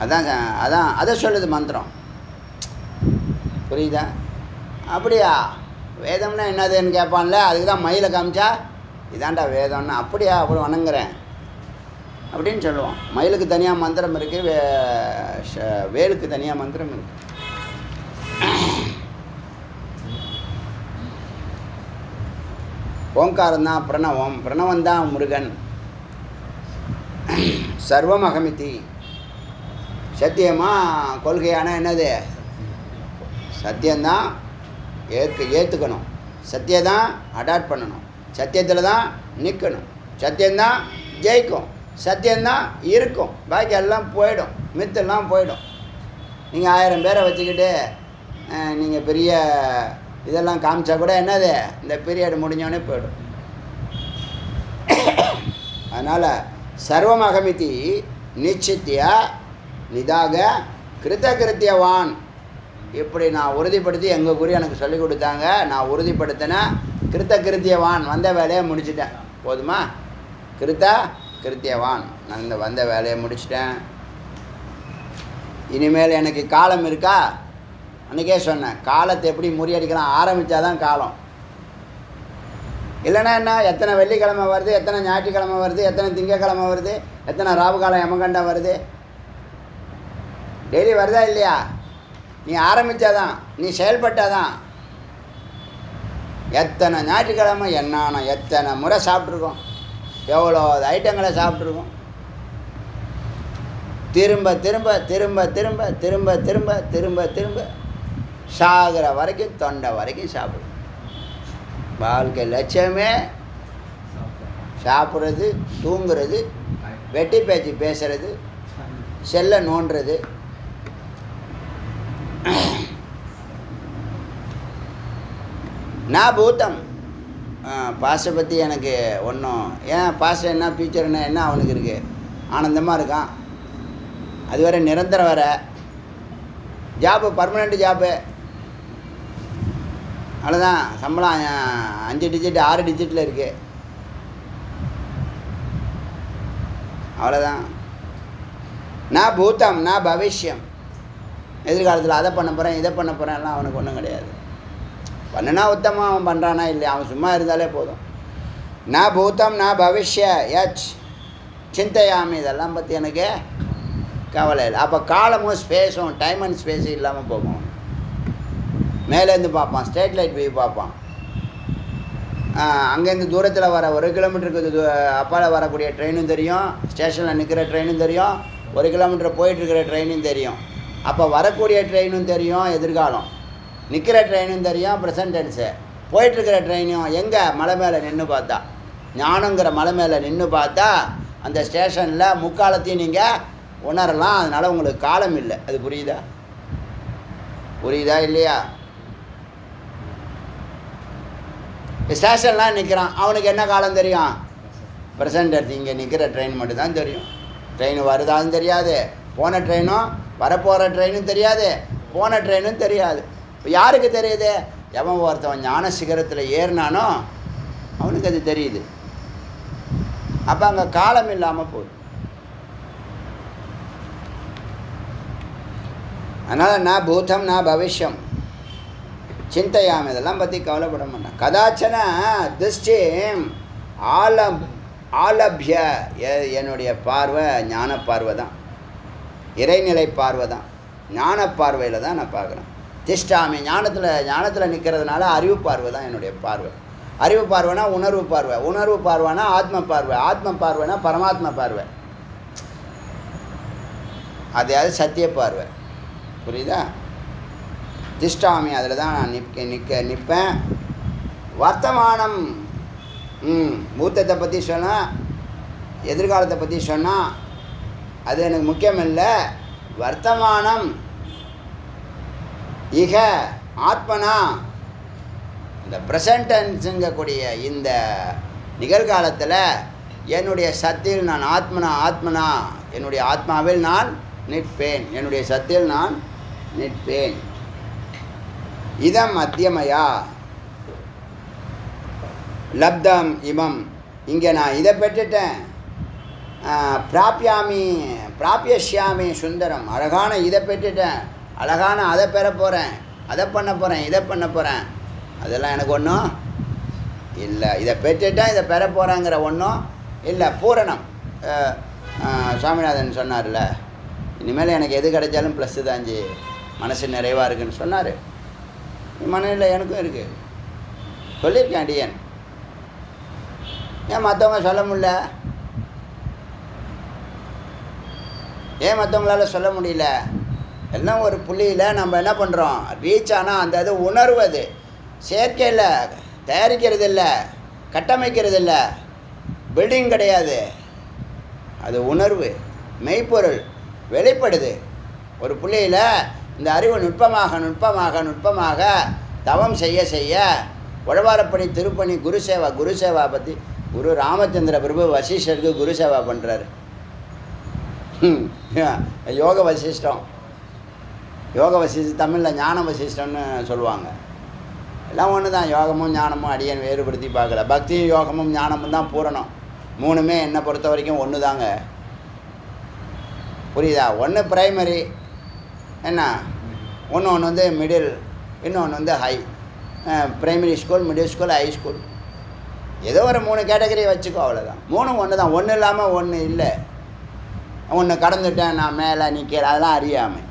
Speaker 1: அதான் அதான் அதை சொல்லுது மந்திரம். புரியுதா? அப்படியா? வேதம்னா என்னதுன்னு கேட்பான்ல, அதுக்கு தான் மயிலை காமிச்சா இதாண்டா வேதம்னா. அப்படியா? அப்படி வணங்குறேன் அப்படின்னு சொல்லுவான். மயிலுக்கு தனியாக மந்திரம் இருக்குது, வேலுக்கு தனியாக மந்திரம் இருக்குது. ஓங்காரம் தான் பிரணவம், பிரணவம் தான் முருகன். சர்வம் அகமிதி. சத்தியமாக கொள்கையான என்னது? சத்தியந்தான் ஏற்றுக்கணும், சத்தியதான் அடாப்ட் பண்ணணும், சத்தியத்தில் தான் நிற்கணும், சத்தியந்தான் ஜெயிக்கும், சத்தியந்தான் இருக்கும். பாக்கி எல்லாம் போயிடும், மித்தெல்லாம் போயிடும். நீங்கள் 1000 பேரை வச்சுக்கிட்டு நீங்கள் பெரிய இதெல்லாம் காமிச்சா கூட என்னது, இந்த பீரியட் முடிஞ்சோடனே போயிடும். அதனால் சர்வமகமிதி நிச்சித்திய நிதாக கிருத்தகிருத்தியவான். இப்படி நான் உறுதிப்படுத்தி எங்கள் குரு எனக்கு சொல்லிக் கொடுத்தாங்க, நான் உறுதிப்படுத்தினேன். கிருத்தகிருத்தியவான், வந்த வேலையை முடிச்சிட்டேன். போதுமா? கிருத்தியவான், நான் இந்த வந்த வேலையை முடிச்சிட்டேன். இனிமேல் எனக்கு காலம் இருக்கா? அன்றைக்கே சொன்னேன், காலத்தை எப்படி முறியடிக்கலாம், ஆரம்பித்தாதான் காலம். இல்லைன்னா என்ன, எத்தனை வெள்ளிக்கிழமை வருது, எத்தனை ஞாயிற்றுக்கிழமை வருது, எத்தனை திங்கக்கிழமை வருது, எத்தனை ராவுகாலம் யமகண்டம் வருது, டெய்லி வருதா இல்லையா? நீ ஆரம்பித்தாதான், நீ செயல்பட்டாதான். எத்தனை ஞாயிற்றுக்கிழமை என்னானோ எத்தனை முறை சாப்பிட்ருக்கோம், எவ்வளோ ஐட்டங்களை சாப்பிட்ருக்கோம். திரும்ப திரும்ப திரும்ப திரும்ப திரும்ப திரும்ப திரும்ப திரும்ப சாகிற வரைக்கும், தொண்டை வரைக்கும் சாப்பிடும். வாழ்க்கை லட்சியமே சாப்பிட்றது, தூங்குறது, வெட்டி பேச்சு பேசுறது, செல்லை நோண்டுறது. நான் பூத்தம் பாஸை பற்றி எனக்கு ஒன்றும், ஏன் பாஸ் என்ன ஃபியூச்சர்னா என்ன அவனுக்கு இருக்குது, ஆனந்தமாக இருக்கான். அது வேறு நிரந்தரம் வேறு, ஜாப்பு பர்மனெண்ட் ஜாப்பு, அவ்வளோதான். சம்பளம் 5 டிஜிட் 6 டிஜிட்டில் இருக்குது, அவ்வளோதான். நான் பூத்தம் நான் பவிஷ்யம், எதிர்காலத்தில் அதை பண்ண போகிறேன் இதை பண்ண போகிறேன் எல்லாம் அவனுக்கு ஒன்றும் கிடையாது. பண்ணுனா உத்தமாக அவன் பண்ணுறானா இல்லையா, அவன் சும்மா இருந்தாலே போதும். நான் பூத்தம் நான் பவிஷ்ய யச் சிந்தையாமி, இதெல்லாம் பற்றி எனக்கு கவலை இல்லை. அப்போ காலமும் ஸ்பேஸும், டைம் அண்ட் ஸ்பேஸும் இல்லாமல் போகும். மேலேருந்து பார்ப்பான், ஸ்ட்ரீட் லைட் வியூ பார்ப்பான். அங்கேருந்து தூரத்தில் வர 1 கிலோமீட்டருக்கு அப்பால் வரக்கூடிய ட்ரெயினும் தெரியும், ஸ்டேஷனில் நிற்கிற ட்ரெயினும் தெரியும், 1 கிலோமீட்டர் போயிட்டுருக்கிற ட்ரெயினும் தெரியும். அப்போ வரக்கூடிய ட்ரெயினும் தெரியும், எதிர்காலம் நிற்கிற ட்ரெயினும் தெரியும், ப்ரெசன்ட் டென்ஸு. போயிட்டுருக்கிற ட்ரெயினும் எங்கே, மலை மேலே நின்று பார்த்தா, ஞானங்கிற மலை மேலே நின்று பார்த்தா அந்த ஸ்டேஷனில் முக்காலத்தையும் நீங்கள் உணரலாம். அதனால் உங்களுக்கு காலம் இல்லை. அது புரியுதா? புரியுதா இல்லையா? ஸ்டேஷன்லாம் நிற்கிறான், அவனுக்கு என்ன காலம் தெரியும்? Present tense. இங்கே நிற்கிற ட்ரெயின் மட்டும்தான் தெரியும். ட்ரெயின் வருதான்னு தெரியாது, போன ட்ரெயினும் வரப்போகிற ட்ரெயினும் தெரியாது, போன ட்ரெயினும் தெரியாது. இப்போ யாருக்கு தெரியுது? எவன் ஒருத்தவன் ஞான சிகரத்தில் ஏறினானோ அவனுக்கு அது தெரியுது. அப்போ அங்கே காலம் இல்லாமல் போகுது. அதனால் நான் பூதம் நான் பவிஷ்யம் சிந்தையாம், இதெல்லாம் பற்றி கவலைப்பட மாட்டேன். கதாச்சன திருஷ்டி ஆலபிய, என்னுடைய பார்வை ஞான பார்வை தான், இறைநிலை பார்வை தான், ஞான பார்வையில் தான் நான் பார்க்குறேன். திஷ்டாமி, ஞானத்தில் நிற்கிறதுனால அறிவு பார்வை தான் என்னுடைய பார்வை. அறிவு பார்வைனா உணர்வு பார்வை, உணர்வு பார்வைனா ஆத்ம பார்வை, ஆத்ம பார்வைனா பரமாத்ம பார்வை, அதாவது சத்திய பார்வை. புரியுதா? திஷ்டாமி, அதில் தான் நான் நிற்பேன். வர்த்தமானம், பூத்தத்தை பற்றி சொன்னால் எதிர்காலத்தை பற்றி சொன்னால் அது எனக்கு முக்கியம் இல்லை. வர்த்தமானம் இக ஆத்மனா, இந்த ப்ரெசன்டென்ஸுங்கக்கூடிய இந்த நிகழ்காலத்தில் என்னுடைய சத்தில் நான் ஆத்மனா என்னுடைய ஆத்மாவில் நான் நிற்பேன், என்னுடைய சத்தில் நான் நிற்பேன். இதம் மத்தியமயா லப்தம் இமம், இங்கே நான் இதை பெற்றுட்டேன். பிராபியஷ்யாமி சுந்தரம், அழகான இதை பெற்றுட்டேன், அழகான அதை பெற போகிறேன், அதை பண்ண போகிறேன், இதை பண்ண போகிறேன், அதெல்லாம் எனக்கு ஒன்றும் இல்லை. இதை பெற்றுட்டேன், இதை பெற போகிறேங்கிற ஒன்றும் இல்லை. பூரணம். சுவாமிநாதன் சொன்னார்ல, இனிமேல் எனக்கு எது கிடைச்சாலும் ப்ளஸ்ஸு தாஞ்சி, மனசு நிறைவாக இருக்குன்னு சொன்னார். மனதில் எனக்கும் இருக்குது, சொல்லியிருக்கேன் அடியன். ஏன் மற்றவங்க சொல்ல முடியல? ஏன் மற்றவங்களால சொல்ல முடியல? எல்லாம் ஒரு புள்ளியில் நம்ம என்ன பண்ணுறோம், ரீச் ஆனால் அந்த இது உணர்வது செயற்கையில் தயாரிக்கிறது இல்லை, கட்டமைக்கிறது இல்லை, பில்டிங் கிடையாது, அது உணர்வு, மெய்ப்பொருள் வெளிப்படுது. ஒரு புள்ளியில் இந்த அறிவு நுட்பமாக நுட்பமாக நுட்பமாக தவம் செய்ய செய்ய உழவாரப்பணி திருப்பணி குருசேவா பற்றி குரு ராமச்சந்திர பிரபு வசிஷ்டருக்கு குருசேவா பண்ணுறாரு. யோக வசிஷ்டம் தமிழில் ஞான வசிஷ்டம்னு சொல்லுவாங்க. எல்லாம் ஒன்று தான். யோகமும் ஞானமும் அடியன் வேறுபடுத்தி பார்க்கல. பக்தியும் யோகமும் ஞானமும் தான் பூரணம். மூணுமே என்னை பொறுத்த வரைக்கும் ஒன்று தாங்க. புரியுதா? ஒன்று ப்ரைமரி, என்ன ஒன்று வந்து மிடில், இன்னொன்று வந்து high. Primary school, middle school, high school, ஏதோ ஒரு 3 கேட்டகரி வச்சுக்கோ, அவ்வளோதான். மூணும் ஒன்று தான். ஒன்று இல்லாமல் ஒன்று இல்லை. ஒன்று கடந்துட்டேன் நான் மேலே நிற்கிற, அதெல்லாம் அறியாமல்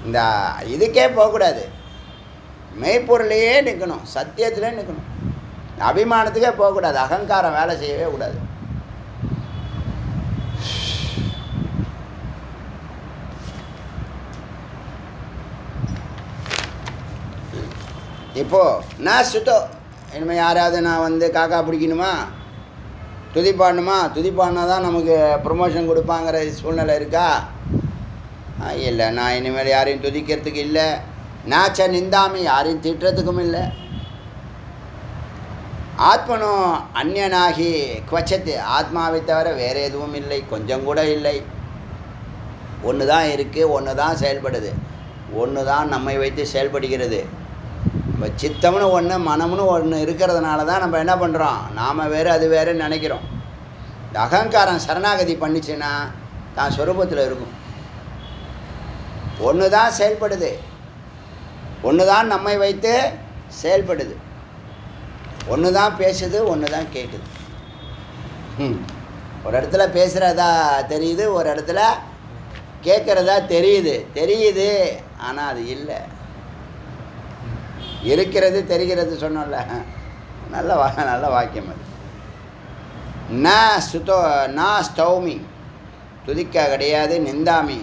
Speaker 1: இந்த இதுக்கே போகக்கூடாது. மெய்ப்பொருளையே நிற்கணும், சத்தியத்திலே நிற்கணும். அபிமானத்துக்கே போகக்கூடாது, அகங்காரம் வேலை செய்யவே கூடாது. இப்போது நான் சுத்தோ, இனிமேல் யாராவது நான் வந்து காக்கா பிடிக்கணுமா, துதி பாடினா தான் நமக்கு ப்ரொமோஷன் கொடுப்பாங்கிற சூழ்நிலை இருக்கா? இல்லை. நான் இனிமேல் யாரையும் துதிக்கிறதுக்கு இல்லை, நாச்ச நிந்தாமி யாரையும் திட்டுறதுக்கும் இல்லை. ஆத்மனோ அந்நியனாகி குவச்சத்து, ஆத்மாவை தவிர வேறு எதுவும் இல்லை, கொஞ்சம் கூட இல்லை. ஒன்று தான் இருக்குது, ஒன்று தான் செயல்படுது, ஒன்று தான் நம்மை வைத்து செயல்படுகிறது. இப்போ சித்தம்னு ஒன்று, மனம்னு ஒன்று இருக்கிறதுனால தான் நம்ம என்ன பண்ணுறோம், நாம் வேறு அது வேறுன்னு நினைக்கிறோம். இந்த அகங்காரம் சரணாகதி பண்ணிச்சுன்னா தான் சொரூபத்தில் இருக்கும். ஒன்று தான் செயல்படுது, ஒன்று தான் நம்மை வைத்து செயல்படுது, ஒன்று தான் பேசுது, ஒன்று தான் கேட்குது. ஒரு இடத்துல பேசுகிறதா தெரியுது, ஒரு இடத்துல கேட்குறதா தெரியுது, ஆனால் அது இல்லை. இருக்கிறது தெரிகிறது சொன்னோம்ல, நல்ல வாக்கியம் அது. நான் ஸ்தௌமி, துதிக்க கிடையாது, நிந்தாமி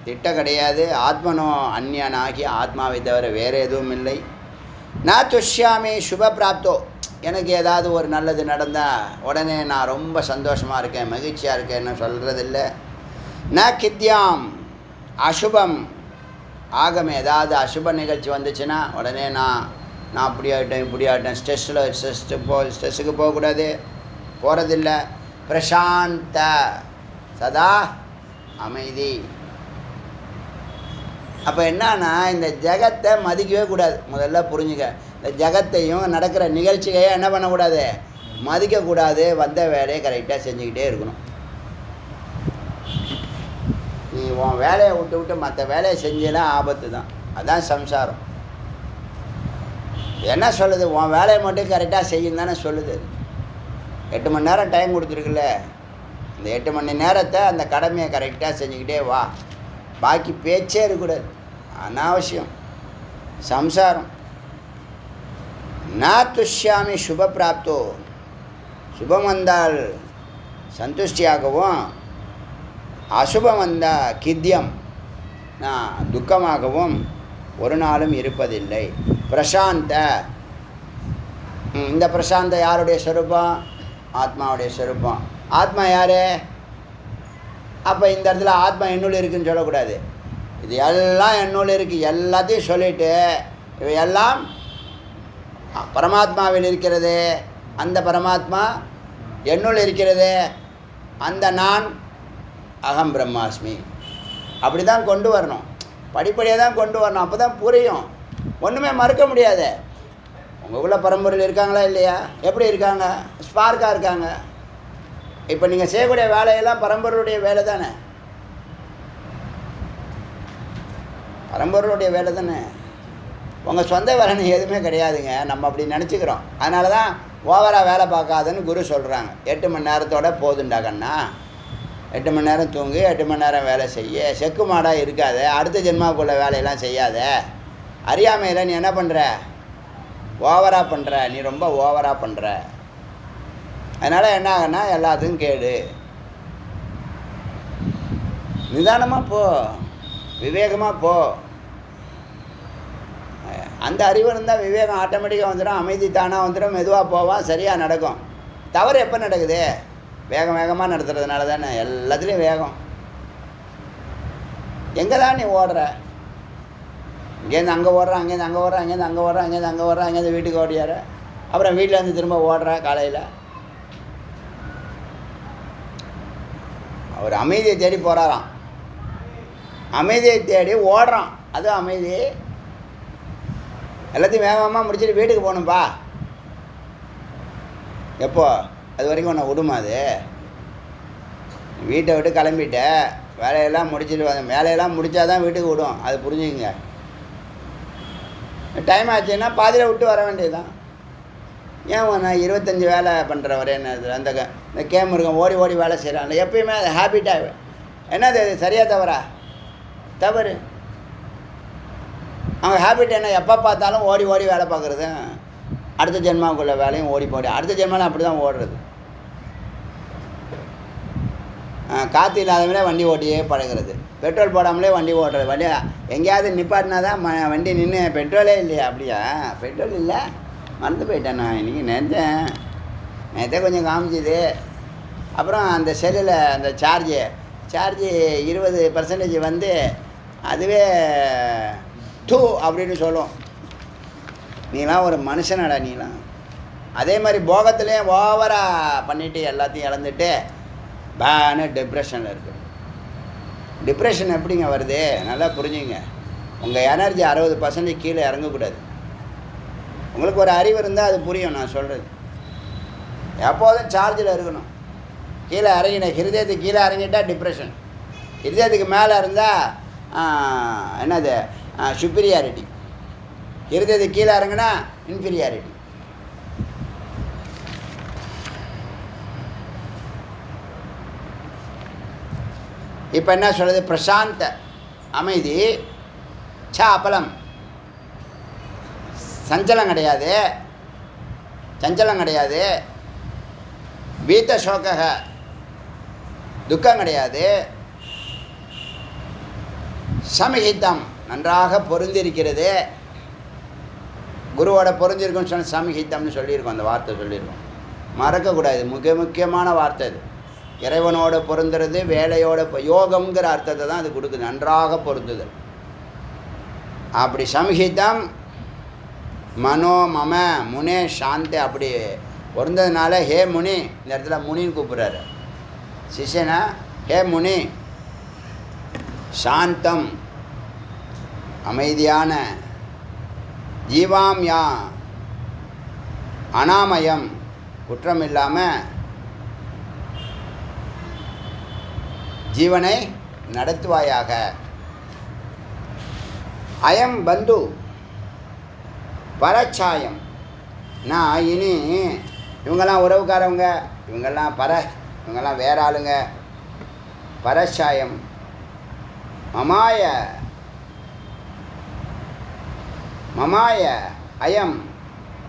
Speaker 1: திட்ட கிடையாது. ஆத்மனோ அந்நியனாகி, ஆத்மாவை தவிர வேறு எதுவும் இல்லை. நான் துஷ்யாமி சுப பிராப்தோ, எனக்கு ஏதாவது ஒரு நல்லது நடந்தால் உடனே நான் ரொம்ப சந்தோஷமாக இருக்கேன், மகிழ்ச்சியாக இருக்கேன்னு சொல்கிறதில்ல. நான் கித்யாம் அசுபம், ஆகமே ஏதாவது அசுப நிகழ்ச்சி வந்துச்சுன்னா உடனே நான் அப்படி ஆகிட்டேன் இப்படி ஆகிட்டேன், ஸ்ட்ரெஸ்ஸுக்கு போகக்கூடாது, போகிறதில்ல. பிரசாந்த, சதா அமைதி. அப்போ என்னன்னா, இந்த ஜகத்தை மதிக்கவே கூடாது. முதல்ல புரிஞ்சுக்க, இந்த ஜகத்தையும் நடக்கிற நிகழ்ச்சிகையும் என்ன பண்ணக்கூடாது, மதிக்கக்கூடாது. வந்த வேலையை கரெக்டாக செஞ்சுக்கிட்டே இருக்கணும். நீ உன் வேலையை விட்டு மற்ற வேலையை செஞ்சலாம் ஆபத்து தான். அதுதான் சம்சாரம். என்ன சொல்லுது, உன் வேலையை மட்டும் கரெக்டாக செய்யும் தானே சொல்லுது. 8 மணி நேரம் டைம் கொடுத்துருக்குல்ல, இந்த 8 மணி நேரத்தை அந்த கடமையை கரெக்டாக செஞ்சுக்கிட்டே வா. பாக்கி பேச்சே இருக்கக்கூடாது, அனாவசியம். சம்சாரம். நான் துஷ்யாமி சுப பிராப்தோ, சுபம் வந்தால் சந்துஷ்டியாகவும், அசுபம் வந்தால் கித்தியம் நான் துக்கமாகவும் ஒரு நாளும் இருப்பதில்லை. பிரசாந்த, இந்த பிரசாந்த யாருடைய ஸ்வரூபம், ஆத்மாவுடைய ஸ்வரூபம். ஆத்மா யார்? அப்போ இந்த இடத்துல ஆத்மா என்னுள் இருக்குதுன்னு சொல்லக்கூடாது. இது எல்லாம் என்னுள் இருக்குது எல்லாத்தையும் சொல்லிவிட்டு இவை எல்லாம் பரமாத்மாவில் இருக்கிறது, அந்த பரமாத்மா என்னுள் இருக்கிறது, அந்த நான் அகம் பிரம்மாஸ்மி. அப்படி தான் கொண்டு வரணும், படிப்படியாக தான் கொண்டு வரணும். அப்போ தான் புரியும். ஒன்றுமே மறுக்க முடியாது. உங்களுக்குள்ள பரம்பரையில் இருக்காங்களா இல்லையா? எப்படி இருக்காங்க? ஸ்பார்க்காக இருக்காங்க. இப்போ நீங்கள் செய்யக்கூடிய வேலையெல்லாம் பரம்பரையுடைய வேலை தானே, பரம்பரையுடைய வேலை தானே. உங்கள் சொந்த வேலைன்னு எதுவுமே கிடையாதுங்க. நம்ம அப்படி நினச்சிக்கிறோம். அதனால தான் ஓவராக வேலை பார்க்காதுன்னு குரு சொல்கிறாங்க. 8 மணி நேரத்தோட போதுண்டா கண்ணா, 8 மணி நேரம் தூங்கு, 8 மணி நேரம் வேலை செய்ய, செக்கு மாடாக இருக்காத, அடுத்த ஜென்மாவுக்குள்ள வேலையெல்லாம் செய்யாத. அறியாமையில் நீ என்ன பண்ணுற? ஓவராக பண்ணுற, நீ ரொம்ப ஓவராக பண்ணுற. அதனால் என்ன ஆகுன்னா எல்லாத்துக்கும் கேடு. நிதானமாக போ, விவேகமாக போ. அந்த அறிவு இருந்தால் விவேகம் ஆட்டோமேட்டிக்காக வந்துடும், அமைதி தானாக வந்துடும், மெதுவாக போவான், சரியாக நடக்கும். தவறு எப்போ நடக்குது? வேகமாக நடத்துறதுனால தானே. எல்லாத்துலேயும் வேகம். எங்கே தான் நீ ஓடுற? இங்கேருந்து அங்கே ஓடுற, அங்கேருந்து அங்கே ஓடுற, அங்கேருந்து அங்கே ஓடுற, அங்கேருந்து அங்கே ஓடுற, அங்கேருந்து வீட்டுக்கு ஓடியார, அப்புறம் வீட்டிலேருந்து திரும்ப ஓடுற. காலையில் அவர் அமைதியை தேடி போகிறாராம், அமைதியை தேடி ஓடுறான். அதுவும் அமைதி. எல்லாத்தையும் வேகமாக முடிச்சுட்டு வீட்டுக்கு போகணும்ப்பா. எப்போ? அது வரைக்கும் உன்னை விடுமா? அது வீட்டை விட்டு கிளம்பிட்ட, வேலையெல்லாம் முடிச்சுட்டு வேலையெல்லாம் முடித்தா தான் வீட்டுக்கு விடும். அது புரிஞ்சுக்குங்க. டைம் ஆச்சுன்னா பாதியில் விட்டு வர வேண்டியது தான். ஏன் நான் 25 வேலை பண்ணுற வரேன் அந்த இந்த கேமருங்க ஓடி ஓடி வேலை செய்கிறாங்க. எப்பயுமே அது ஹேபிட்டாக என்னது? அது சரியாக தவறா? தவறு. அவங்க ஹேபிட் என்ன? எப்போ பார்த்தாலும் ஓடி ஓடி வேலை பார்க்குறது. அடுத்த ஜென்மாவுக்குள்ள வேலையும் ஓடி போடி, அடுத்த ஜென்மாவில் அப்படி தான் ஓடுறது. காற்று இல்லாதவங்களே வண்டி ஓட்டியே பழகிறது, பெட்ரோல் போடாமலே வண்டி ஓட்டுறது. வண்டி எங்கேயாவது நிப்பாட்டினா தான் வண்டி நின்று பெட்ரோலே இல்லையா? அப்படியா? பெட்ரோல் இல்லை, மறந்து போயிட்டேன் நான். இன்றைக்கி நேற்றே கொஞ்சம் காமிச்சிது. அப்புறம் அந்த செல்லில் அந்த சார்ஜு 20% வந்து அதுவே டூ அப்படின்னு சொல்லும். நீலாம் ஒரு மனுஷனடா நீலாம். அதே மாதிரி போகத்துலேயும் ஓவராக பண்ணிவிட்டு எல்லாத்தையும் இழந்துட்டு பேனு டிப்ரெஷனில் இருக்குது. டிப்ரெஷன் எப்படிங்க வருது? நல்லா புரிஞ்சுங்க. உங்கள் எனர்ஜி 60% கீழே இறங்கக்கூடாது. உங்களுக்கு ஒரு அறிவு இருந்தால் அது புரியும் நான் சொல்கிறது. எப்போதும் சார்ஜில் இருக்கணும். கீழே இறங்கினேன், ஹிருதயத்துக்கு கீழே இறங்கிட்டால் டிப்ரெஷன். ஹிருதயத்துக்கு மேலே இருந்தால் என்னது? சுப்பீரியாரிட்டி. ஹிருதயத்துக்கு கீழே இறங்கினா இன்ஃபீரியாரிட்டி. இப்போ என்ன சொல்கிறது? பிரசாந்த அமைதி, சாப்பலம், சஞ்சலம் கிடையாது, சஞ்சலம் கிடையாது, வீத்த சோக துக்கம் கிடையாது, சமஹிதம் நன்றாக பொருந்திருக்கிறது. குருவோட பொருந்திருக்குன்னு சொன்ன சமஹிதம்னு சொல்லியிருக்கோம். அந்த வார்த்தை சொல்லியிருக்கோம், மறக்கக்கூடாது. முக்கியமான வார்த்தை இது. இறைவனோட பொருந்துறது, வேலையோட யோகம்ங்கிற அர்த்தத்தை தான் அது கொடுக்குது. நன்றாக பொருந்துது. அப்படி சமஹிதம் மனோ மம முனே சாந்தி அப்படி பொருந்ததுனால ஹே முனி, இந்த இடத்துல முனின்னு கூப்பிட்றாரு சிஷ்யனா. ஹே முனி, சாந்தம் அமைதியான, ஜீவாம் யா அனாமயம் குற்றம் இல்லாமல் ஜீவனை நடத்துவாயாக. அயம் பந்து பரச்சாயம். நான் இனி இவங்கெல்லாம் உறவுக்காரவங்க, இவங்கெல்லாம் இவங்கெல்லாம் வேற ஆளுங்க. பரச்சாயம் மமாய அயம்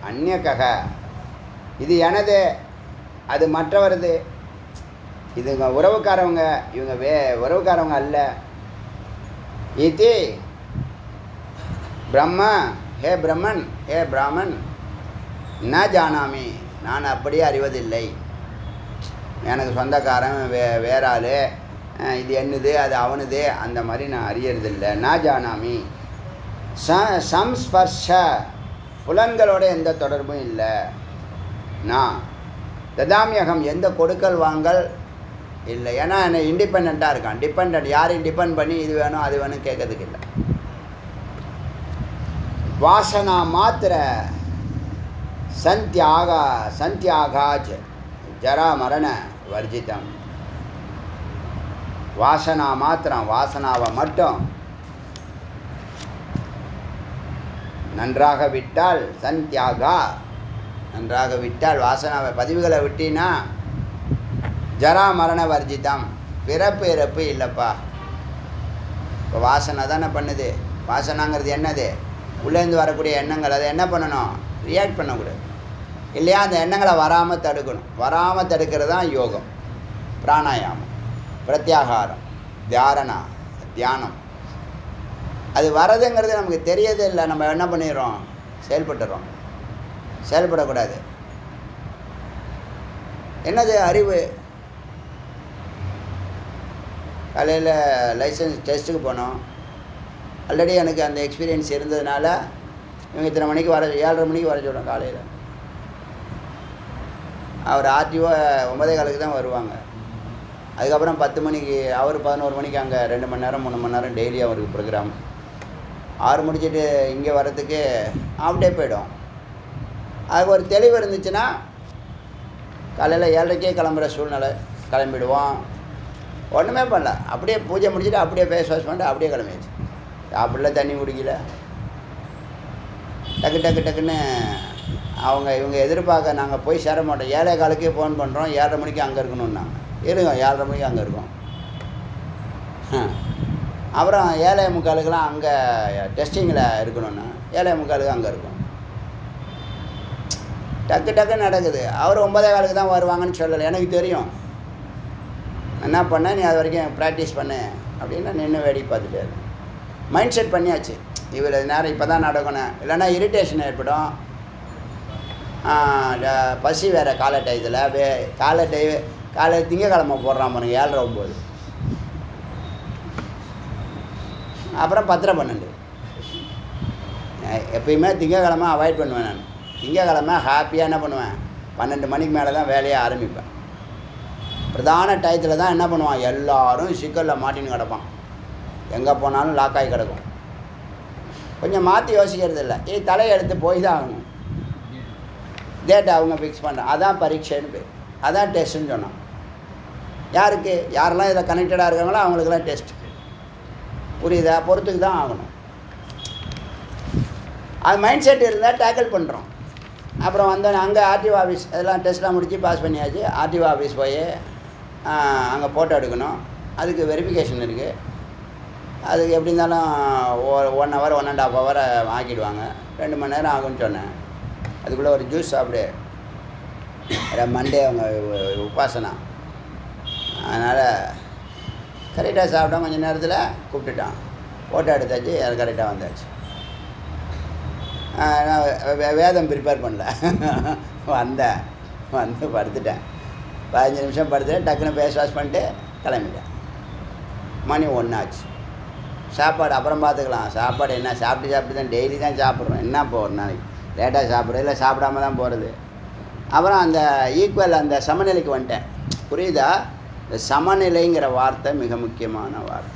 Speaker 1: அந்நியக. இது எனது, அது மற்றவரது. இதுங்க உறவுக்காரவங்க, இவங்க உறவுக்காரவங்க அல்ல. இது பிரம்ம, ஹே பிரம்மன், ஹே பிராமன், ந ஜானாமி, நான் அப்படியே அறிவதில்லை. எனக்கு சொந்தக்காரன் வேற ஆள், இது என்னது அது அவனுது, அந்த மாதிரி நான் அறியறதில்லை. நான் ஜானாமி சம்ஸ்பர்ஷ, புலன்களோட எந்த தொடர்பும் இல்லை. நான் ததாமியகம், எந்த கொடுக்கல் வாங்கல் இல்லை. ஏன்னா என்னை இண்டிபெண்ட்டாக இருக்கான். டிபெண்ட், யாரையும் டிபெண்ட் பண்ணி இது வேணும் அது வேணும் கேட்கறதுக்கு இல்லை. வாசனா மாத்திர சந்தியாகாஜ் ஜரா மரண வர்ஜிதம். வாசனா மாத்திரம், வாசனாவை மட்டும் நன்றாக விட்டால், சந்தியாகா நன்றாக விட்டால், வாசனாவை பதிவுகளை விட்டினா ஜரா மரண வர்ஜிதம், பிறப்பு இறப்பு இல்லைப்பா. இப்போ வாசனை தானே பண்ணுது. வாசனாங்கிறது என்னது? உள்ளேருந்து வரக்கூடிய எண்ணங்கள். அதை என்ன பண்ணணும்? ரியாக்ட் பண்ணக்கூடாது இல்லையா? அந்த எண்ணங்களை வராமல் தடுக்கணும். வராமல் தடுக்கிறது தான் யோகம், பிராணாயாமம், பிரத்யாகாரம், தாரணா, தியானம். அது வரதுங்கிறது நமக்கு தெரியதே இல்லை. நம்ம என்ன பண்ணிடுறோம்? செயல்பட்டுறோம். செயல்படக்கூடாது. என்னது அறிவு? காலையில் லைசன்ஸ் டெஸ்ட்டுக்கு போனோம். ஆல்ரெடி எனக்கு அந்த எக்ஸ்பீரியன்ஸ் இருந்ததுனால இவங்க இத்தனை மணிக்கு வர, 7:30 மணிக்கு வர சொல்கிறோம் காலையில். அவர் ஆர்டிஓ 9:15 தான் வருவாங்க. அதுக்கப்புறம் 10 மணிக்கு, அவர் 11 மணிக்கு அங்கே 2 மணி நேரம் 3 மணி நேரம் டெய்லி அவருக்கு ப்ரோக்ராம். 6 முடிச்சுட்டு இங்கே வர்றதுக்கு ஆஃப் டே போயிடும். அதுக்கு ஒரு தெளிவு இருந்துச்சுன்னா காலையில் 7:30க்கே கிளம்புற சூழ்நிலை, கிளம்பிடுவோம். ஒன்றுமே பண்ணல, அப்படியே பூஜை முடிச்சுட்டு அப்படியே ஃபேஸ் வாஷ் பண்ணிட்டு அப்படியே கிளம்பிடுச்சு. சாப்பிடல, தண்ணி குடிக்கல. டக்குன்னு இவங்க எதிர்பார்க்க நாங்கள் போய் சேர மாட்டோம். 7:15 ஃபோன் பண்ணுறோம், 7:30 மணிக்கு அங்கே இருக்கணும்னாங்க. இருங்க, 7:30 மணிக்கு அங்கே இருக்கோம். அப்புறம் 7:45 அங்கே டெஸ்டிங்கில் இருக்கணும்னா 7:45 அங்கே இருக்கும். டக்குன்னு நடக்குது. அவர் 9:15 தான் வருவாங்கன்னு சொல்லலை. எனக்கு தெரியும். என்ன பண்ண, நீ அது வரைக்கும் ப்ராக்டிஸ் பண்ணு அப்படின்னா நின்று வேடிக்கை பார்த்துட்டு மைண்ட் செட் பண்ணியாச்சு. இவர் நேரம் இப்போ தான் நடக்கணும், இல்லைன்னா இரிட்டேஷன் ஏற்படும். பசி வேறு காலை டயத்தில் காலை திங்கக்கிழமை போடுறான் பாருங்க, 7:09. அப்புறம் 10:12. எப்பயுமே திங்கக்கிழமை அவாய்ட் பண்ணுவேன் நான். திங்கக்கிழமை ஹாப்பியாக என்ன பண்ணுவேன், 12 மணிக்கு மேலே தான் வேலையை ஆரம்பிப்பேன். பிரதான டயத்தில் தான் என்ன பண்ணுவான், எல்லோரும் சிக்கலில் மாட்டின்னு கிடப்பான். எங்கே போனாலும் லாக் ஆகி கிடக்கும். கொஞ்சம் மாற்றி யோசிக்கிறது இல்லை. தலையெடுத்து போய் தான் ஆகணும். டேட் அவங்க ஃபிக்ஸ் பண்ணுறேன், அதான் பரீட்சைன்னு பேர், அதான் டெஸ்ட்டுன்னு சொன்னான். யாருக்கு, யாரெல்லாம் இதில் கனெக்டடாக இருக்காங்களோ அவங்களுக்கெல்லாம் டெஸ்ட். புரியுதா? பொறுத்துக்கு தான் ஆகணும். அது மைண்ட் செட் இருந்தால் டேக்கிள் பண்ணுறோம். அப்புறம் வந்தோன்னே அங்கே ஆர்டிஓ ஆஃபீஸ் அதெல்லாம் டெஸ்ட்லாம் முடித்து பாஸ் பண்ணியாச்சு. ஆர்டிஓ ஆஃபீஸ் போய் அங்கே ஃபோட்டோ எடுக்கணும். அதுக்கு வெரிஃபிகேஷன் இருக்குது. அதுக்கு எப்படி இருந்தாலும் 1 hour 1.5 hour ஆக்கிடுவாங்க. 2 மணி நேரம் ஆகும்னு சொன்னேன். அதுக்குள்ளே ஒரு ஜூஸ் சாப்பிடு. மண்டே அவங்க உபாசனா, அதனால் கரெக்டாக சாப்பிட்டோம். கொஞ்சம் நேரத்தில் கூப்பிட்டுட்டான். ஃபோட்டோ எடுத்தாச்சு, அது கரெக்டாக வந்தாச்சு. நான் வேதம் ப்ரிப்பேர் பண்ணல. வந்து படுத்துட்டேன். 15 நிமிஷம் படுத்துட்டேன். டக்குன்னு ஃபேஸ் வாஷ் பண்ணிட்டு கிளம்பிட்டேன். மணி 1 ஆச்சு. சாப்பாடு அப்புறம் பார்த்துக்கலாம். சாப்பாடு என்ன, சாப்பிட்டு தான் டெய்லி தான் சாப்பிட்றோம். என்ன இப்போ ஒரு நாளைக்கு லேட்டாக சாப்பிட்றது இல்லை, சாப்பிடாம தான் போகிறது. அப்புறம் அந்த ஈக்குவல் அந்த சமநிலைக்கு வந்துட்டேன். புரியுதா? இந்த சமநிலைங்கிற வார்த்தை மிக முக்கியமான வார்த்தை.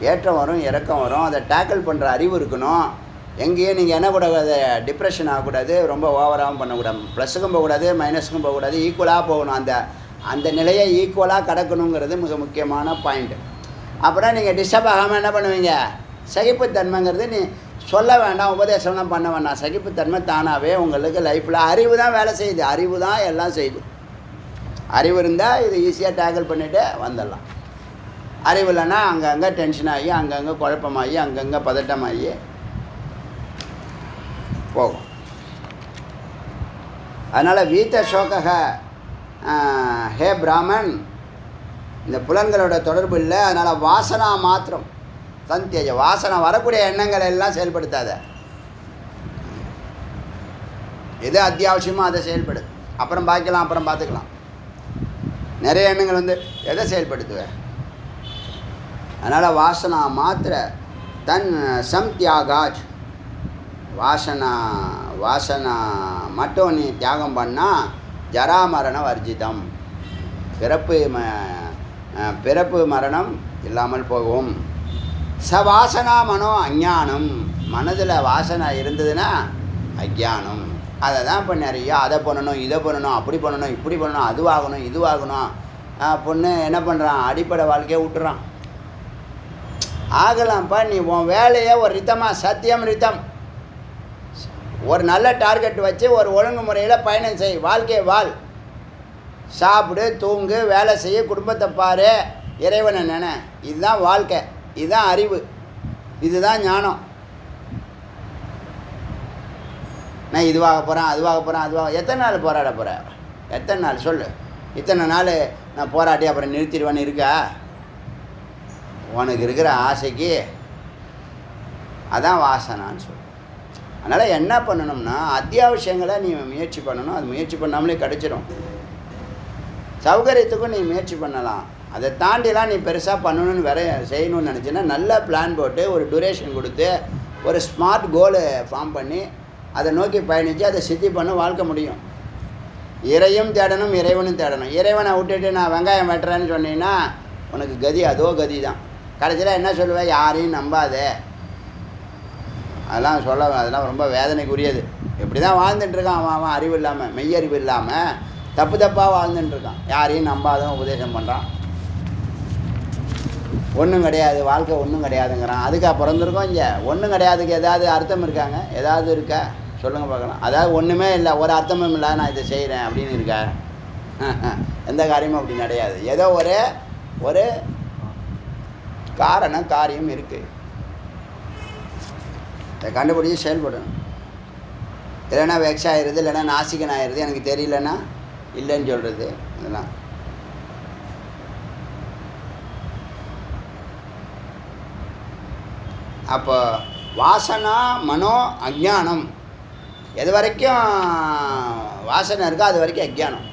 Speaker 1: ஏற்றம் வரும், இறக்கம் வரும். அதை டேக்கிள் பண்ணுற அறிவு இருக்கணும். எங்கேயும் நீங்கள் என்ன கூடாது, டிப்ரெஷன் ஆகக்கூடாது, ரொம்ப ஓவராகவும் பண்ணக்கூடாது, ப்ளஸுக்கும் போகக்கூடாது, மைனஸுக்கும் போகக்கூடாது, ஈக்குவலாக போகணும். அந்த நிலையை ஈக்குவலாக கடக்கணுங்கிறது மிக முக்கியமான பாயிண்ட்டு. அப்புறம் நீங்கள் டிஸ்டர்ப் ஆகாமல் என்ன பண்ணுவீங்க, சகிப்புத்தன்மைங்கிறது நீ சொல்ல வேண்டாம், உபதேசம்லாம் பண்ண வேண்டாம். சகிப்புத்தன்மை தானாகவே உங்களுக்கு லைஃப்பில் அறிவு தான் வேலை செய்யுது. அறிவு தான் எல்லாம் செய்யுது. அறிவு இருந்தால் இது ஈஸியாக டேக்கிள் பண்ணிவிட்டு வந்துடலாம். அறிவு இல்லைன்னா அங்கங்கே டென்ஷன் ஆகி, அங்கங்கே குழப்பமாகி, அங்கங்கே பதட்டமாகி போகும். அதனால் வீத்த சோகக ஹே பிராமன், இந்த புலன்களோட தொடர்பு இல்லை. அதனால் வாசனா மாத்திரம் சந்தியஜ, வாசனை வரக்கூடிய எண்ணங்கள் எல்லாம் செயல்படுத்தாத. எது அத்தியாவசியமோ அதை செயல்படு. அப்புறம் பார்க்கலாம், அப்புறம் பார்த்துக்கலாம். நிறைய எண்ணங்கள் வந்து எதை செயல்படுத்துவேன். அதனால் வாசனா மாத்திர தன் சம்தியாகாஜ், வாசனா மட்டும் நீ தியாகம் பண்ணால் ஜராமரண வர்ஜிதம், பிறப்பு மரணம் இல்லாமல் போகும். வாசனா மனோ அஞ்ஞானம், மனதில் வாசனை இருந்ததுன்னா அஜ்ஞானம். அதை தான் இப்போ நிறைய அதை பண்ணணும் இதை பண்ணணும் அப்படி பண்ணணும் இப்படி பண்ணணும் அதுவாகணும் இதுவாகணும் பொண்ணு என்ன பண்ணுறான், அடிப்படை வாழ்க்கையை விட்டுறான். ஆகலாம்ப்பா, நீ உன் வேலையை ஒரு ரித்தமாக சத்தியம் ரித்தம் ஒரு நல்ல டார்கெட் வச்சு ஒரு ஒழுங்குமுறையில் பயணம் செய், வாழ்க்கையை வாழ், சாப்பிடு தூங்கு வேலை செய்ய குடும்பத்தை பாரு, இறைவனை நினை. இதுதான் வாழ்க்கை, இதுதான் அறிவு, இதுதான் ஞானம். நான் இதுவாக போகிறேன் அதுவாக எத்தனை நாள் போராட போகிறேன், எத்தனை நாள் சொல்லு. இத்தனை நாள் நான் போராட்டி அப்புறம் நிறுத்திடுவேன்னு இருக்கா? உனக்கு இருக்கிற ஆசைக்கு அதான் வாசனான்னு சொல்லு. அதனால் என்ன பண்ணணும்னா அத்தியாவசியங்களை நீ முயற்சி பண்ணணும். அது முயற்சி பண்ணாமலே கிடச்சிடும். சௌகரியத்துக்கும் நீ முயற்சி பண்ணலாம். அதை தாண்டிலாம் நீ பெருசாக பண்ணணும்னு வேற செய்யணும்னு நினச்சின்னா நல்ல பிளான் போட்டு ஒரு டூரேஷன் கொடுத்து ஒரு ஸ்மார்ட் கோலு ஃபார்ம் பண்ணி அதை நோக்கி பயணித்து அதை சித்தி பண்ண வாழ்க்கை முடியும். இறையும் தேடணும் இறைவனும் தேடணும். இறைவனை விட்டுட்டு நான் வெங்காயம் வெட்டுறேன்னு சொன்னீங்கன்னா உனக்கு கதி அதோ கதி தான். கடைசியில் என்ன சொல்லுவேன், யாரையும் நம்பாதே. அதெல்லாம் ரொம்ப வேதனைக்குரியது. இப்படி தான் வாழ்ந்துட்டுருக்கான் அவன் அறிவு இல்லாமல், மெய்யறிவு இல்லாமல் தப்பாக வாழ்ந்துட்டுருக்கான். யாரையும் நம்பாதவன் உபதேசம் பண்ணுறான். ஒன்றும் கிடையாது, வாழ்க்கை ஒன்றும் கிடையாதுங்கிறான். அதுக்காக பிறந்திருக்கோம் இங்கே. ஒன்றும் கிடையாதுக்கு ஏதாவது அர்த்தம் இருக்காங்க? ஏதாவது இருக்கா சொல்லுங்கள் பார்க்கலாம். அதாவது ஒன்றுமே இல்லை, ஒரு அர்த்தமும் இல்லை, நான் இதை செய்கிறேன் அப்படின்னு இருக்கா? எந்த காரியமும் அப்படி கிடையாது. ஏதோ ஒரு காரியம் இருக்குது. அதை கண்டுபிடிச்சி செயல்படணும். இல்லைன்னா வெக்ஸ் ஆகிடுது, இல்லைன்னா நாசிகன் ஆகிடுது, எனக்கு தெரியலன்னா இல்லைன்னு சொல்கிறது. இதெல்லாம் அப்போ வாசனா மனோ அஜ்ஞானம். எது வரைக்கும் வாசனை இருக்கோ அது வரைக்கும் அஜ்ஞானம்.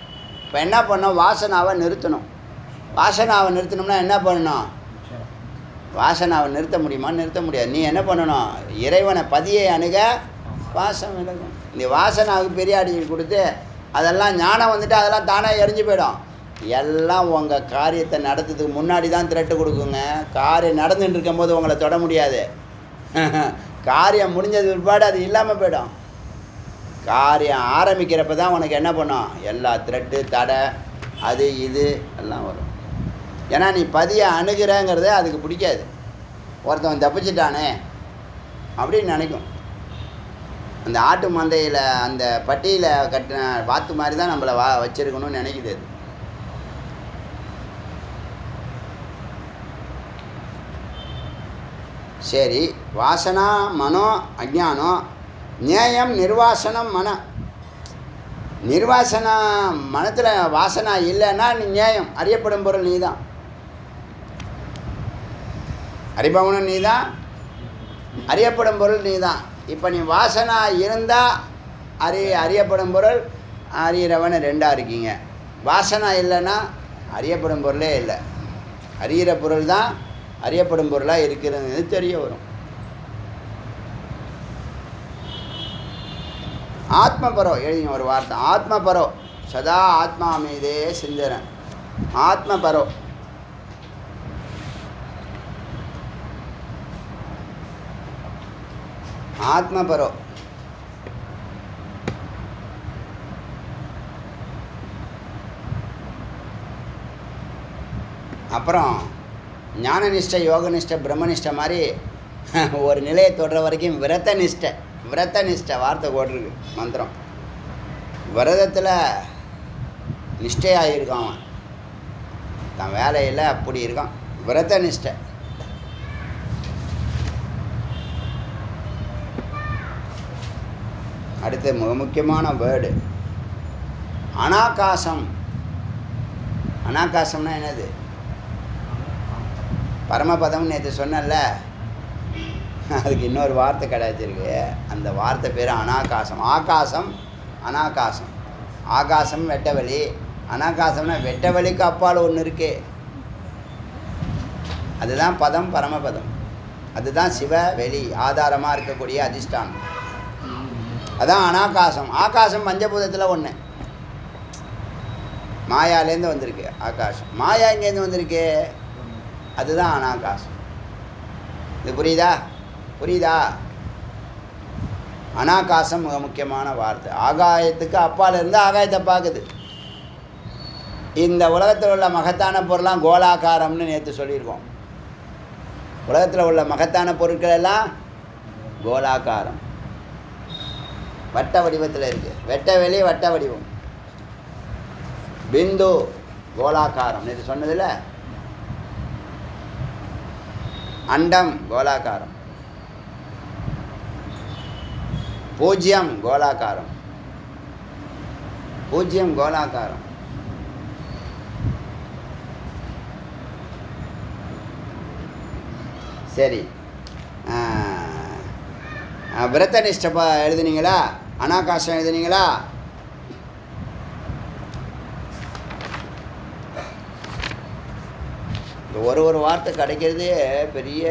Speaker 1: இப்போ என்ன பண்ணோம், வாசனாவை நிறுத்தணும். வாசனாவை நிறுத்தணும்னா என்ன பண்ணணும்? வாசனாவை நிறுத்த முடியுமா? நிறுத்த முடியாது. நீ என்ன பண்ணணும், இறைவனை பதியை அணுக வாசம் விலகும். இந்த வாசனாவுக்கு பெரிய அடி கொடுத்து அதெல்லாம் ஞானம் வந்துட்டு அதெல்லாம் தானாக எரிஞ்சு போயிடும். எல்லாம் உங்கள் காரியத்தை நடத்துறதுக்கு முன்னாடி தான் திரட்டு கொடுக்குங்க. காரியம் நடந்துட்டு இருக்கும்போது உங்களை தொட முடியாது. காரியம் முடிஞ்சது பிற்பாடு அது இல்லாமல் போயிடும். காரியம் ஆரம்பிக்கிறப்ப தான் உனக்கு என்ன பண்ணும், எல்லா திரட்டு தடை அது இது எல்லாம் வரும். ஏன்னா நீ பதியை அணுகிறங்கிறது அதுக்கு பிடிக்காது. ஒருத்தவன் தப்பிச்சிட்டானே அப்படின்னு நினைக்கும். அந்த ஆட்டு மந்தையில் அந்த பட்டியில் கட்டின வாத்து மாதிரி தான் நம்மளை வச்சிருக்கணும்னு நினைக்குது. சரி, வாசனா மனோ அஜ்ஞானம். நியாயம் நிர்வாசனம் மன. நிர்வாசனா மனத்தில் வாசனா இல்லைன்னா நீ நியாயம், அறியப்படும் பொருள் நீ தான், அறிபவனும் நீ தான், அறியப்படும் பொருள் நீ தான். இப்போ நீ வாசனா இருந்தால் அறியப்படும் பொருள் அறிகிறவன் ரெண்டாக இருக்கீங்க. வாசனா இல்லைன்னா அறியப்படும் பொருளே இல்லை. அறிகிற பொருள் தான் அறியப்படும் பொருளாக இருக்கிறது தெரிய வரும். ஆத்மபரோ எழுதிங்க ஒரு வார்த்தை. ஆத்மபரோ சதா ஆத்மா மீதே சிந்தனை. ஆத்மபரோ ஆத்மபரோ. அப்புறம் ஞானநிஷ்டை யோகநிஷ்டை பிரம்மனிஷ்டை மாதிரி ஒரு நிலையை தொடுற வரைக்கும் விரதநிஷ்டை வார்த்தை போட்டிருக்கு மந்திரம். விரதத்தில் நிஷ்டையாகிருக்கான் அவன், தன் வேலையில் அப்படி இருக்கான். விரதநிஷ்டை. அடுத்து மிக முக்கியமான வேர்டு அனாகாசம். அனாகாசம்னா என்னது? பரமபதம்னு நேற்று சொன்னல, அதுக்கு இன்னொரு வார்த்தை கிடைச்சிருக்கு. அந்த வார்த்தை பேர் அனாகாசம். ஆகாசம் அனாகாசம். ஆகாசம் வெட்டவெளி, அனாகாசம்னா வெட்ட வெளிக்கு அப்பால் ஒன்று இருக்கே, அதுதான் பதம், பரமபதம். அதுதான் சிவ வெளி ஆதாரமாக இருக்கக்கூடிய அதிஷ்டானம். அதான் அனாகாசம். ஆகாசம் பஞ்சபூதத்தில் ஒன்று. மாயாலேருந்து வந்திருக்கு ஆகாசம். மாயா இங்கேருந்து வந்திருக்கு, அதுதான் அனாகாசம். இது புரியுதா? புரியுதா? அனாகாசம் மிக முக்கியமான வார்த்தை. ஆகாயத்துக்கு அப்பால் இருந்து ஆகாயத்தை பார்க்குது. இந்த உலகத்தில் உள்ள மகத்தான பொருளாம் கோலாகாரம்னு நேற்று சொல்லியிருக்கோம். உலகத்தில் உள்ள மகத்தான பொருட்கள் எல்லாம் கோலாகாரம், வட்ட வடிவத்தில் இருக்குது. வெட்ட வெளி வட்ட வடிவம். பிந்து கோலாகாரம் நேற்று சொன்னதில்ல. அண்டம் கோலாகாரம், பூஜ்யம் கோலாகாரம், பூஜ்யம் கோலாகாரம். சரி, விரத நிஷ்டப்பா எழுதுனீங்களா? அனாகாசம் எழுதுனீங்களா? இந்த ஒரு வார்த்தை கிடைக்கிறதே பெரிய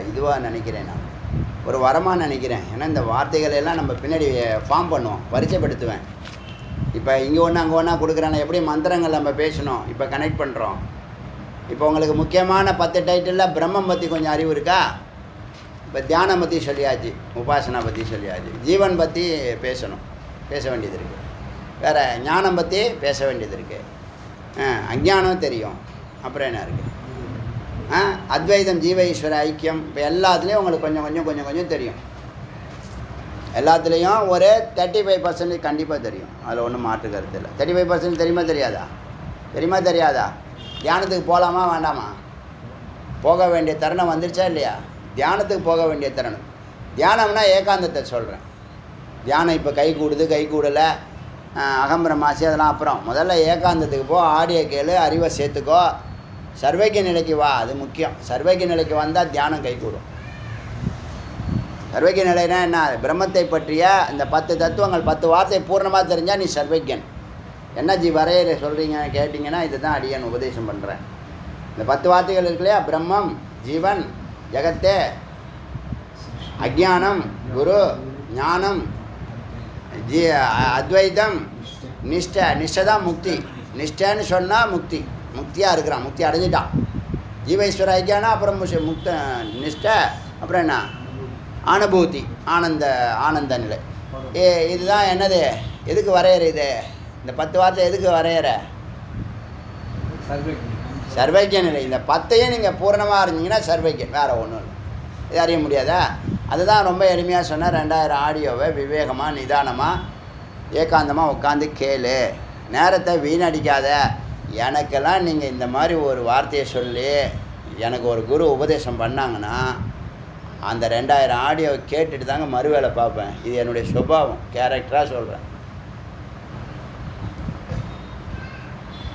Speaker 1: இதுவாக நினைக்கிறேன், நான் ஒரு வரமாக நினைக்கிறேன். ஏன்னா இந்த வார்த்தைகள் எல்லாம் நம்ம பின்னாடி ஃபார்ம் பண்ணுவோம், பரிச்சயப்படுத்துவேன். இப்போ இங்கே ஒன்று அங்கே ஒன்றா கொடுக்குறாங்க. எப்படி மந்திரங்கள் நம்ம பேசணும், இப்போ கனெக்ட் பண்ணுறோம். இப்போ உங்களுக்கு முக்கியமான 10 டைட்டிலில் பிரம்மம் பற்றி கொஞ்சம் அறிவு இருக்கா? இப்போ தியானம் பற்றி சொல்லியாச்சு, உபாசனா பற்றி சொல்லியாச்சு, ஜீவன் பற்றி பேசணும், பேச வேண்டியது இருக்குது. வேறு ஞானம் பற்றி பேச வேண்டியது இருக்குது. அஞ்ஞானம் தெரியும். அப்புறம் என்ன இருக்குது? அத்வைதம், ஜீவ ஈஸ்வர ஐக்கியம். இப்போ எல்லாத்துலேயும் உங்களுக்கு கொஞ்சம் கொஞ்சம் தெரியும். எல்லாத்துலேயும் ஒரு 35% கண்டிப்பாக தெரியும். அதில் ஒன்றும் மாற்று கருத்து இல்லை. 35% தெரியுமா தெரியாதா? தெரியுமா தெரியாதா? தியானத்துக்கு போகலாமா வேண்டாமா? போக வேண்டிய தருணம் வந்துருச்சா இல்லையா? தியானத்துக்கு போக வேண்டிய தருணம். தியானம்னா ஏகாந்தத்தை சொல்கிறேன். தியானம் இப்போ கை கூடுது, கை கூடலை, அகம்பிரமாசி, அதெல்லாம் அப்புறம். முதல்ல ஏகாந்தத்துக்கு போ, ஆடியோ கேளு, அறிவை சேர்த்துக்கோ, சர்வைக்கிய நிலைக்கு வா. அது முக்கியம். சர்வைக்கிய நிலைக்கு வந்தால் தியானம் கை கூடும். சர்வைக்கிய நிலைனா என்ன? பிரம்மத்தை பற்றிய இந்த 10 தத்துவங்கள், 10 வார்த்தை பூர்ணமாக தெரிஞ்சால் நீ சர்வைக்கியன். என்ன ஜி வரையறை சொல்கிறீங்க கேட்டிங்கன்னா, இது தான் அடியன் உபதேசம் பண்ணுறேன். இந்த 10 வார்த்தைகள் இருக்கு இல்லையா? பிரம்மம், ஜீவன், ஜெகத்தே, அஜ்ஞானம், குரு, ஞானம், அத்வைதம், நிஷ்டை. நிஷ்டை தான் முக்தி. நிஷ்டைன்னு சொன்னால் முக்தி, முக்தியாக இருக்கிறான், முக்தி அடைஞ்சிட்டான். ஜீவைஸ்வர ஐக்கியானா அப்புறம் முக்த நிஷ்டை. அப்புறம் என்ன? அனுபூதி, ஆனந்த நிலை. இதுதான் என்னது? எதுக்கு வரையறை இது? இந்த 10 வார்த்தை எதுக்கு வரையற? சர்வைக்கிய நிலை. இந்த 10ஐயும் நீங்கள் பூரணமாக இருந்தீங்கன்னா சர்வைக்கியம், வேறு ஒன்றும் இல்லை. இது அறிய முடியாதா? அதுதான் ரொம்ப எளிமையாக சொன்னால் 2000 ஆடியோவை விவேகமாக, நிதானமாக, ஏகாந்தமாக உட்காந்து கேளு. நேரத்தை வீணடிக்காத. எனக்கெல்லாம் நீங்கள் இந்த மாதிரி ஒரு வார்த்தையை சொல்லி எனக்கு ஒரு குரு உபதேசம் பண்ணாங்கன்னா அந்த 2000 ஆடியோவை கேட்டுட்டு தாங்க மறுவேளை பார்ப்பேன். இது என்னுடைய சுபாவம், கேரக்டராக சொல்கிறேன்.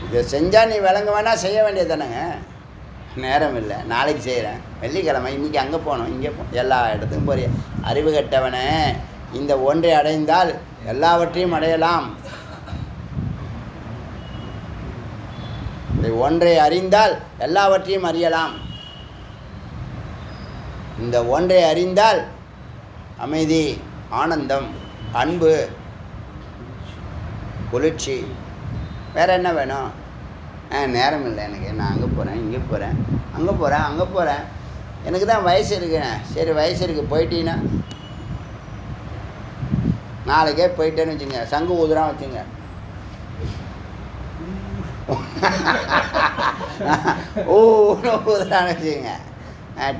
Speaker 1: இதை செஞ்சால் நீ விளங்க வேணால் செய்ய வேண்டியது தானேங்க. நேரம் இல்லை, நாளைக்கு செய்கிறேன், வெள்ளிக்கிழமை, இன்றைக்கி அங்கே போகணும், இங்கே போகணும், எல்லா இடத்துக்கும் போறிய. அறிவு கட்டவனே, இந்த ஒன்றை அடைந்தால் எல்லாவற்றையும் அடையலாம். இந்த ஒன்றை அறிந்தால் எல்லாவற்றையும் அறியலாம். இந்த ஒன்றை அறிந்தால் அமைதி, ஆனந்தம், அன்பு, குளிர்ச்சி. வேறு என்ன வேணும்? நேரம் இல்லை எனக்கு, நான் அங்கே போகிறேன், இங்கே போகிறேன், அங்கே போகிறேன், அங்கே போகிறேன், எனக்கு தான் வயசு இருக்குங்க. சரி, வயசு இருக்குது, போயிட்டீங்கன்னா நாளைக்கே போயிட்டேன்னு வச்சுங்க, சங்கு ஊதுறான் வச்சுங்க, ஊதுறான்னு வச்சுங்க,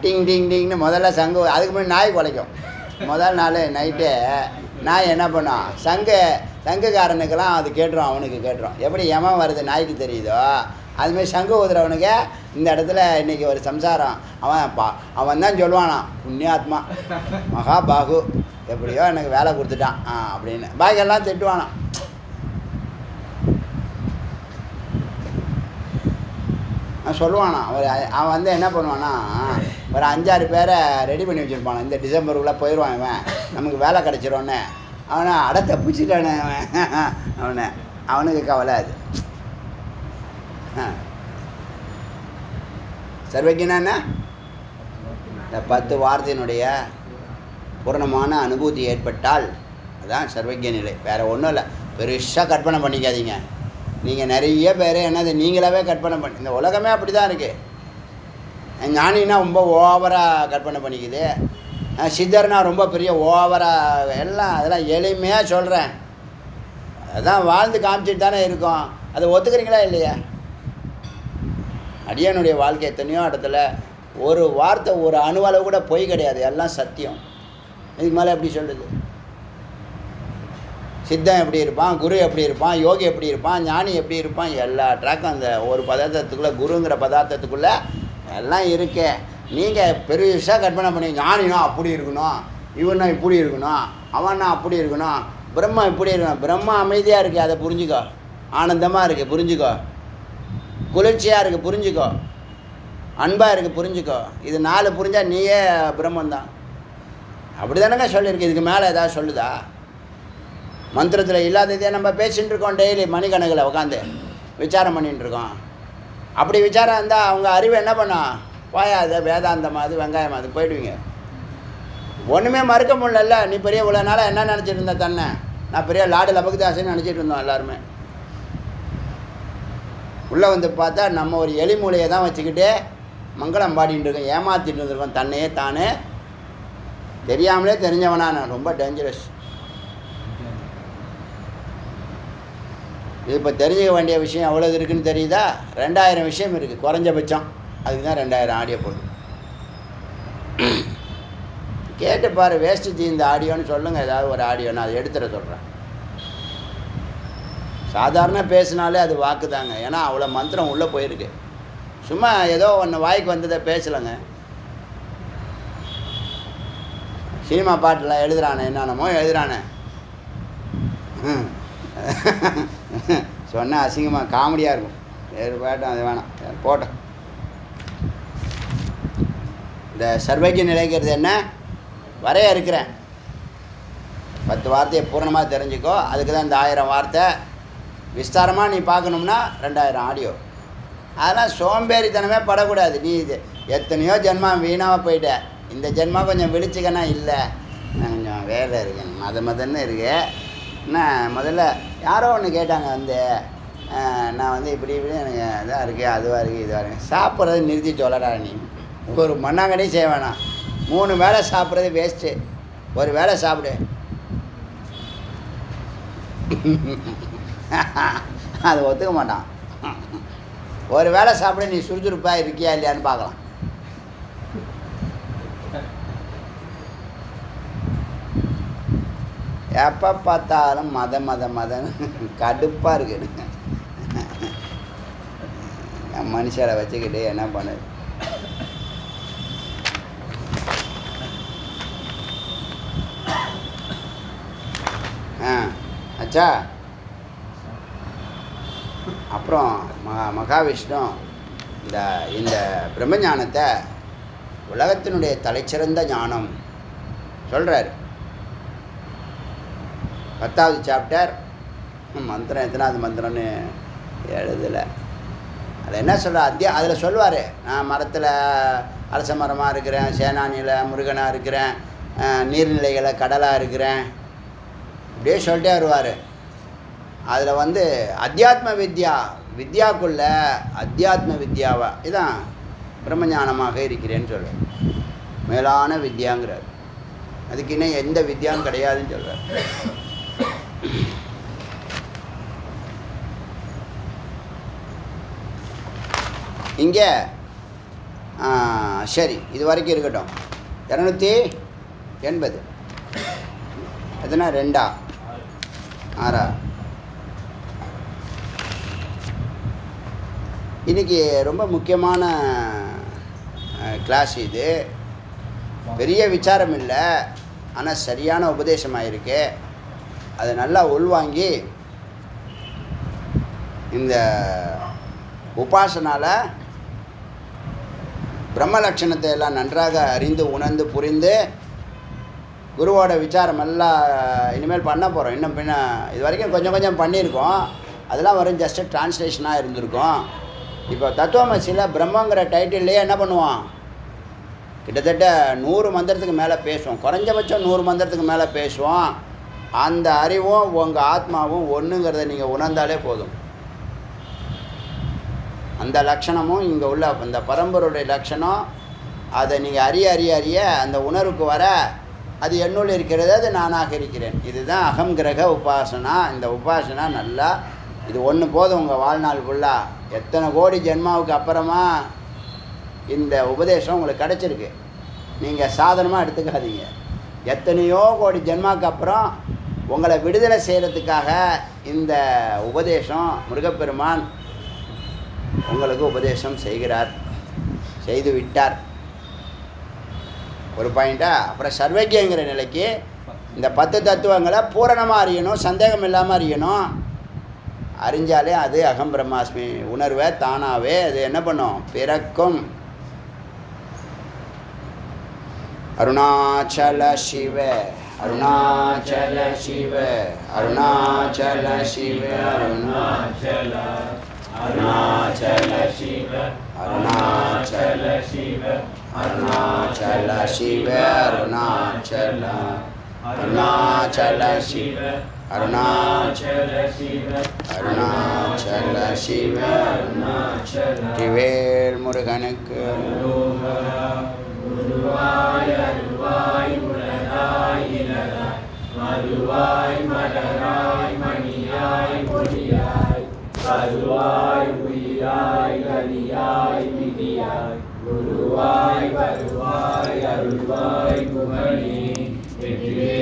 Speaker 1: டிங் டிங் டிங்னு முதல்ல சங்கு. அதுக்கு முன்னாடி நாய் குலைக்கும். முதல் நாள் நைட்டு நாய் என்ன பண்ணும்? சங்குக்காரனுக்கெல்லாம் அது கேட்டுரும், அவனுக்கு கேட்டுரும். எப்படி யமன் வருது நாய்க்கு தெரியுதோ அதுமாதிரி சங்கு ஊதுறவனுக்கு இந்த இடத்துல இன்றைக்கி ஒரு சம்சாரம். அவன் தான் சொல்லுவானான், புண்ணியாத்மா மகாபாகு எப்படியோ எனக்கு வேலை கொடுத்துட்டான் அப்படின்னு. பாக்கியெல்லாம் திட்டுவானான். சொல்லுவானா அவன் வந்து என்ன பண்ணுவான்னா, ஒரு 5-6 பேரை ரெடி பண்ணி வச்சுருப்பானான். இந்த டிசம்பருக்குள்ளே போயிடுவான் இவன், நமக்கு வேலை கிடச்சிரோன்னு. அவனை அட தப்பிச்சிட்டானே அவனுக்கு கவலை. அது சர்வஜனா என்ன? இந்த 10 வார்த்தையினுடைய பூரணமான அனுபூதி ஏற்பட்டால் அதான் சர்வஜ நிலை. வேறு ஒன்றும் இல்லை. பெருசாக கற்பனை பண்ணிக்காதீங்க. நீங்கள் நிறைய பேர் என்னது நீங்களாவே கற்பனை பண்ணி, இந்த உலகமே அப்படி தான் இருக்குது. ஞானின்னா ரொம்ப ஓவராக கற்பனை பண்ணிக்குது, சித்தர்னா ரொம்ப பெரிய ஓவராக, எல்லாம் அதெல்லாம் எளிமையாக சொல்கிறேன். அதான் வாழ்ந்து காமிச்சிட்டு தானே இருக்கோம். அதை ஒத்துக்கிறீங்களா இல்லையா? அடியனுடைய வாழ்க்கை எத்தனையோ இடத்துல ஒரு வார்த்தை ஒரு அணுவளவு கூட பொய் கிடையாது, எல்லாம் சத்தியம். இதுக்கு மேலே எப்படி சொல்லுது? சித்தன் எப்படி இருப்பான், குரு எப்படி இருப்பான், யோகி எப்படி இருப்பான், ஞானி எப்படி இருப்பான், எல்லா ட்ராக்கும் அந்த ஒரு பதார்த்தத்துக்குள்ளே, குருங்கிற பதார்த்தத்துக்குள்ளே எல்லாம் இருக்கே. நீங்கள் பெருசாக கற்பனை பண்ணி ஞானினா அப்படி இருக்கணும், இவனா இப்படி இருக்கணும், அவனா அப்படி இருக்கணும், பிரம்மா இப்படி இருக்கணும். பிரம்மா அமைதியாக இருக்குது, அதை புரிஞ்சுக்கோ. ஆனந்தமாக இருக்குது, புரிஞ்சுக்கோ. குளிர்ச்சியாக இருக்குது, புரிஞ்சுக்கோ. அன்பாக இருக்குது, புரிஞ்சுக்கோ. இது 4 புரிஞ்சால் நீயே பிரம்மந்தான். அப்படி தானேங்க சொல்லியிருக்கு. இதுக்கு மேலே ஏதாவது சொல்லுதா? மந்திரத்தில் இல்லாததே நம்ம பேசிகிட்டு இருக்கோம். டெய்லி மணிக்கணக்கில் உட்காந்து விசாரம் பண்ணிகிட்டு இருக்கோம். அப்படி விசாரம் இருந்தால் அவங்க அறிவு என்ன பண்ணோம்? போயாது வேதாந்தம் அது வெங்காயம் அது போயிடுவீங்க. ஒன்றுமே மறுக்க முடியல. நீ பெரிய இவ்வளோ நாளாக என்ன நினச்சிட்டு இருந்த தன்னை? நான் பெரிய லாடு லபகுதாசன்னு நினச்சிட்டு இருந்தோம் எல்லாருமே. உள்ளே வந்து பார்த்தா நம்ம ஒரு எலி மூலையை தான் வச்சுக்கிட்டு மங்களம் பாடிட்டு இருக்கோம், ஏமாற்றிட்டு இருந்திருக்கோம் தன்னையே தானே. தெரியாமலே தெரிஞ்சவனா நான். ரொம்ப டேஞ்சரஸ். இது இப்போ தெரிஞ்சுக்க வேண்டிய விஷயம் எவ்வளோ இருக்குதுன்னு தெரியுதா? 2000 விஷயம் இருக்குது குறைஞ்சபட்சம். அதுக்கு தான் 2000 ஆடியோ போட்டு கேட்டு பாரு. வேஸ்ட்டு இந்த ஆடியோன்னு சொல்லுங்கள். ஏதாவது ஒரு ஆடியோ நான் அதை எடுத்துட சொல்கிறேன். சாதாரண பேசினாலே அது வாக்கு தாங்க. ஏன்னா அவ்வளோ மந்திரம் உள்ளே போயிருக்கு. சும்மா ஏதோ ஒன்று வாய்க்கு வந்ததை பேசலைங்க. சினிமா பாட்டில் எழுதுறானே, என்னென்னமோ எழுதுறானே. சொன்னால் அசிங்கமாக காமெடியாக இருக்கும். வேறு பாட்டும் அது வேணாம், போட்டோம். இந்த சர்வஜ நிலைக்கிறது என்ன? வரைய இருக்கிறேன் 10 வார்த்தையை பூரணமாக தெரிஞ்சுக்கோ. அதுக்கு தான் இந்த 1000 வார்த்தை. விஸ்தாரமாக நீ பார்க்கணும்னா 2000 ஆடியோ. அதெல்லாம் சோம்பேறித்தனமே படக்கூடாது. நீ இது எத்தனையோ ஜென்மா வீணாக போயிட்ட. இந்த ஜென்மா கொஞ்சம் விழிச்சிக்கன்னா இல்லை, கொஞ்சம் வேலை இருக்கு, மதன்னு இருக்கு. என்ன முதல்ல யாரோ ஒன்று கேட்டாங்க வந்து, நான் வந்து இப்படி எனக்கு இதாக இருக்குது, அதுவாக இருக்குது, இதுவாக இருக்குது. சாப்பிட்றது நிறுத்திட்டு வளரா நீ. ஒரு மண்ணாங்கடியும் செய்ய வேணாம். 3 வேளை சாப்பிட்றது வேஸ்ட்டு. ஒரு வேளை சாப்பிடு. அது ஒத்துக்க மாட்டான். ஒரு வேளை சாப்பிட நீ சுறுசுறுப்பாக இருக்கியா இல்லையான்னு பார்க்கலாம். எப்போ பார்த்தாலும் மதன்னு கடுப்பாக இருக்குது. மனுஷரை வச்சுக்கிட்டு என்ன பண்ணுது? அச்சா. அப்புறம் மகாவிஷ்ணு இந்த பிரம்மஞானத்தை உலகத்தினுடைய தலைச்சிறந்த ஞானம் சொல்கிறார். 10வது சாப்டர். மந்திரம் எத்தனாவது மந்திரம்னு எழுதலை. அது என்ன சொல்கிற அதில் சொல்லுவார், நான் மரத்தில் அரச மரமாக இருக்கிறேன், சேனானியில் முருகனாக இருக்கிறேன், நீர்நிலைகளை கடலாக இருக்கிறேன், இப்படியே சொல்லிட்டே வருவார். அதில் வந்து அத்தியாத்ம வித்யாக்குள்ள அத்தியாத்ம வித்யாவா இதான் பிரம்மஞானமாக இருக்கிறேன்னு சொல்கிறார். மேலான வித்யாங்கிறார். அதுக்கு இன்னும் எந்த வித்யாவும் கிடையாதுன்னு சொல்கிறார். இங்கே சரி, இது வரைக்கும் இருக்கட்டும். 280 எதுனா 2 6 இன்றைக்கி ரொம்ப முக்கியமான கிளாஸ் இது. பெரிய விசாரம் இல்லை, ஆனால் சரியான உபதேசமாக இருக்கு. அதை நல்லா உள்வாங்கி இந்த உபாசனால பிரம்ம லட்சணத்தை எல்லாம் நன்றாக அறிந்து உணர்ந்து புரிந்து குருவோட விசாரம் எல்லாம் இனிமேல் பண்ண போகிறோம். இன்னும் இது வரைக்கும் கொஞ்சம் பண்ணியிருக்கோம். அதெல்லாம் வரும் ஜஸ்ட்டு டிரான்ஸ்லேஷனாக இருந்திருக்கும். இப்போ தத்துவமசியில் பிரம்மங்கிற டைட்டில்லையே என்ன பண்ணுவான், கிட்டத்தட்ட 100 மந்திரத்துக்கு மேலே பேசுவோம், குறைஞ்சபட்சம் 100 மந்திரத்துக்கு மேலே பேசுவோம். அந்த அறிவும் உங்கள் ஆத்மாவும் ஒன்றுங்கிறத நீங்கள் உணர்ந்தாலே போதும். அந்த லட்சணமும் இங்கே உள்ள இந்த பரம்பரையுடைய லட்சணம், அதை நீங்கள் அறிய அறிய அறிய அந்த உணர்வுக்கு வர அது என்னுள் இருக்கிறது, அது நானாக இருக்கிறேன். இதுதான் அகம் கிரக உபாசனா. இந்த உபாசனா நல்லா இது ஒன்று போதும் உங்கள் வாழ்நாள் ஃபுல்லாக. எத்தனை கோடி ஜென்மாவுக்கு அப்புறமா இந்த உபதேசம் உங்களுக்கு கிடச்சிருக்கு, நீங்கள் சாதனமாக எடுத்துக்காதீங்க. எத்தனையோ கோடி ஜென்மாவுக்கு அப்புறம் உங்களை விடுதலை செய்கிறதுக்காக இந்த உபதேசம் முருகப்பெருமான் உங்களுக்கு உபதேசம் செய்கிறார், செய்து விட்டார். ஒரு பாயிண்டா. அப்புறம் சர்வஜ்யங்கிற நிலைக்கு இந்த 10 தத்துவங்களை பூரணமாக அறியணும், சந்தேகம் இல்லாமல் அறியணும். அறிஞ்சாலே அது அகம் பிரம்மாஸ்மி உணர்வை தானாகவே அது என்ன பண்ணும், பிறக்கும். அருணாச்சல சிவ அருணாச்சல சிவ அருணாச்சல சிவ அருணாச்சல அருணாச்சல சிவ அருணாச்சல சிவ அருணாச்சல சிவ அருணாச்சல அருணாச்சல சிவ அருணாச்சல சிவ அருணாச்சல சிவ அருணாச்சல. திவேல் முருகனுக்கு
Speaker 2: உருவாய் அருவாய் உலகாய் இலகாய் மறுவாய் மலராய் மணியாய் பொடியாய் வருவாய் உயிராய் கலியாய் விதியாய் குருவாய் வருவாய் அருள்வாய் குமணி வெற்றிவே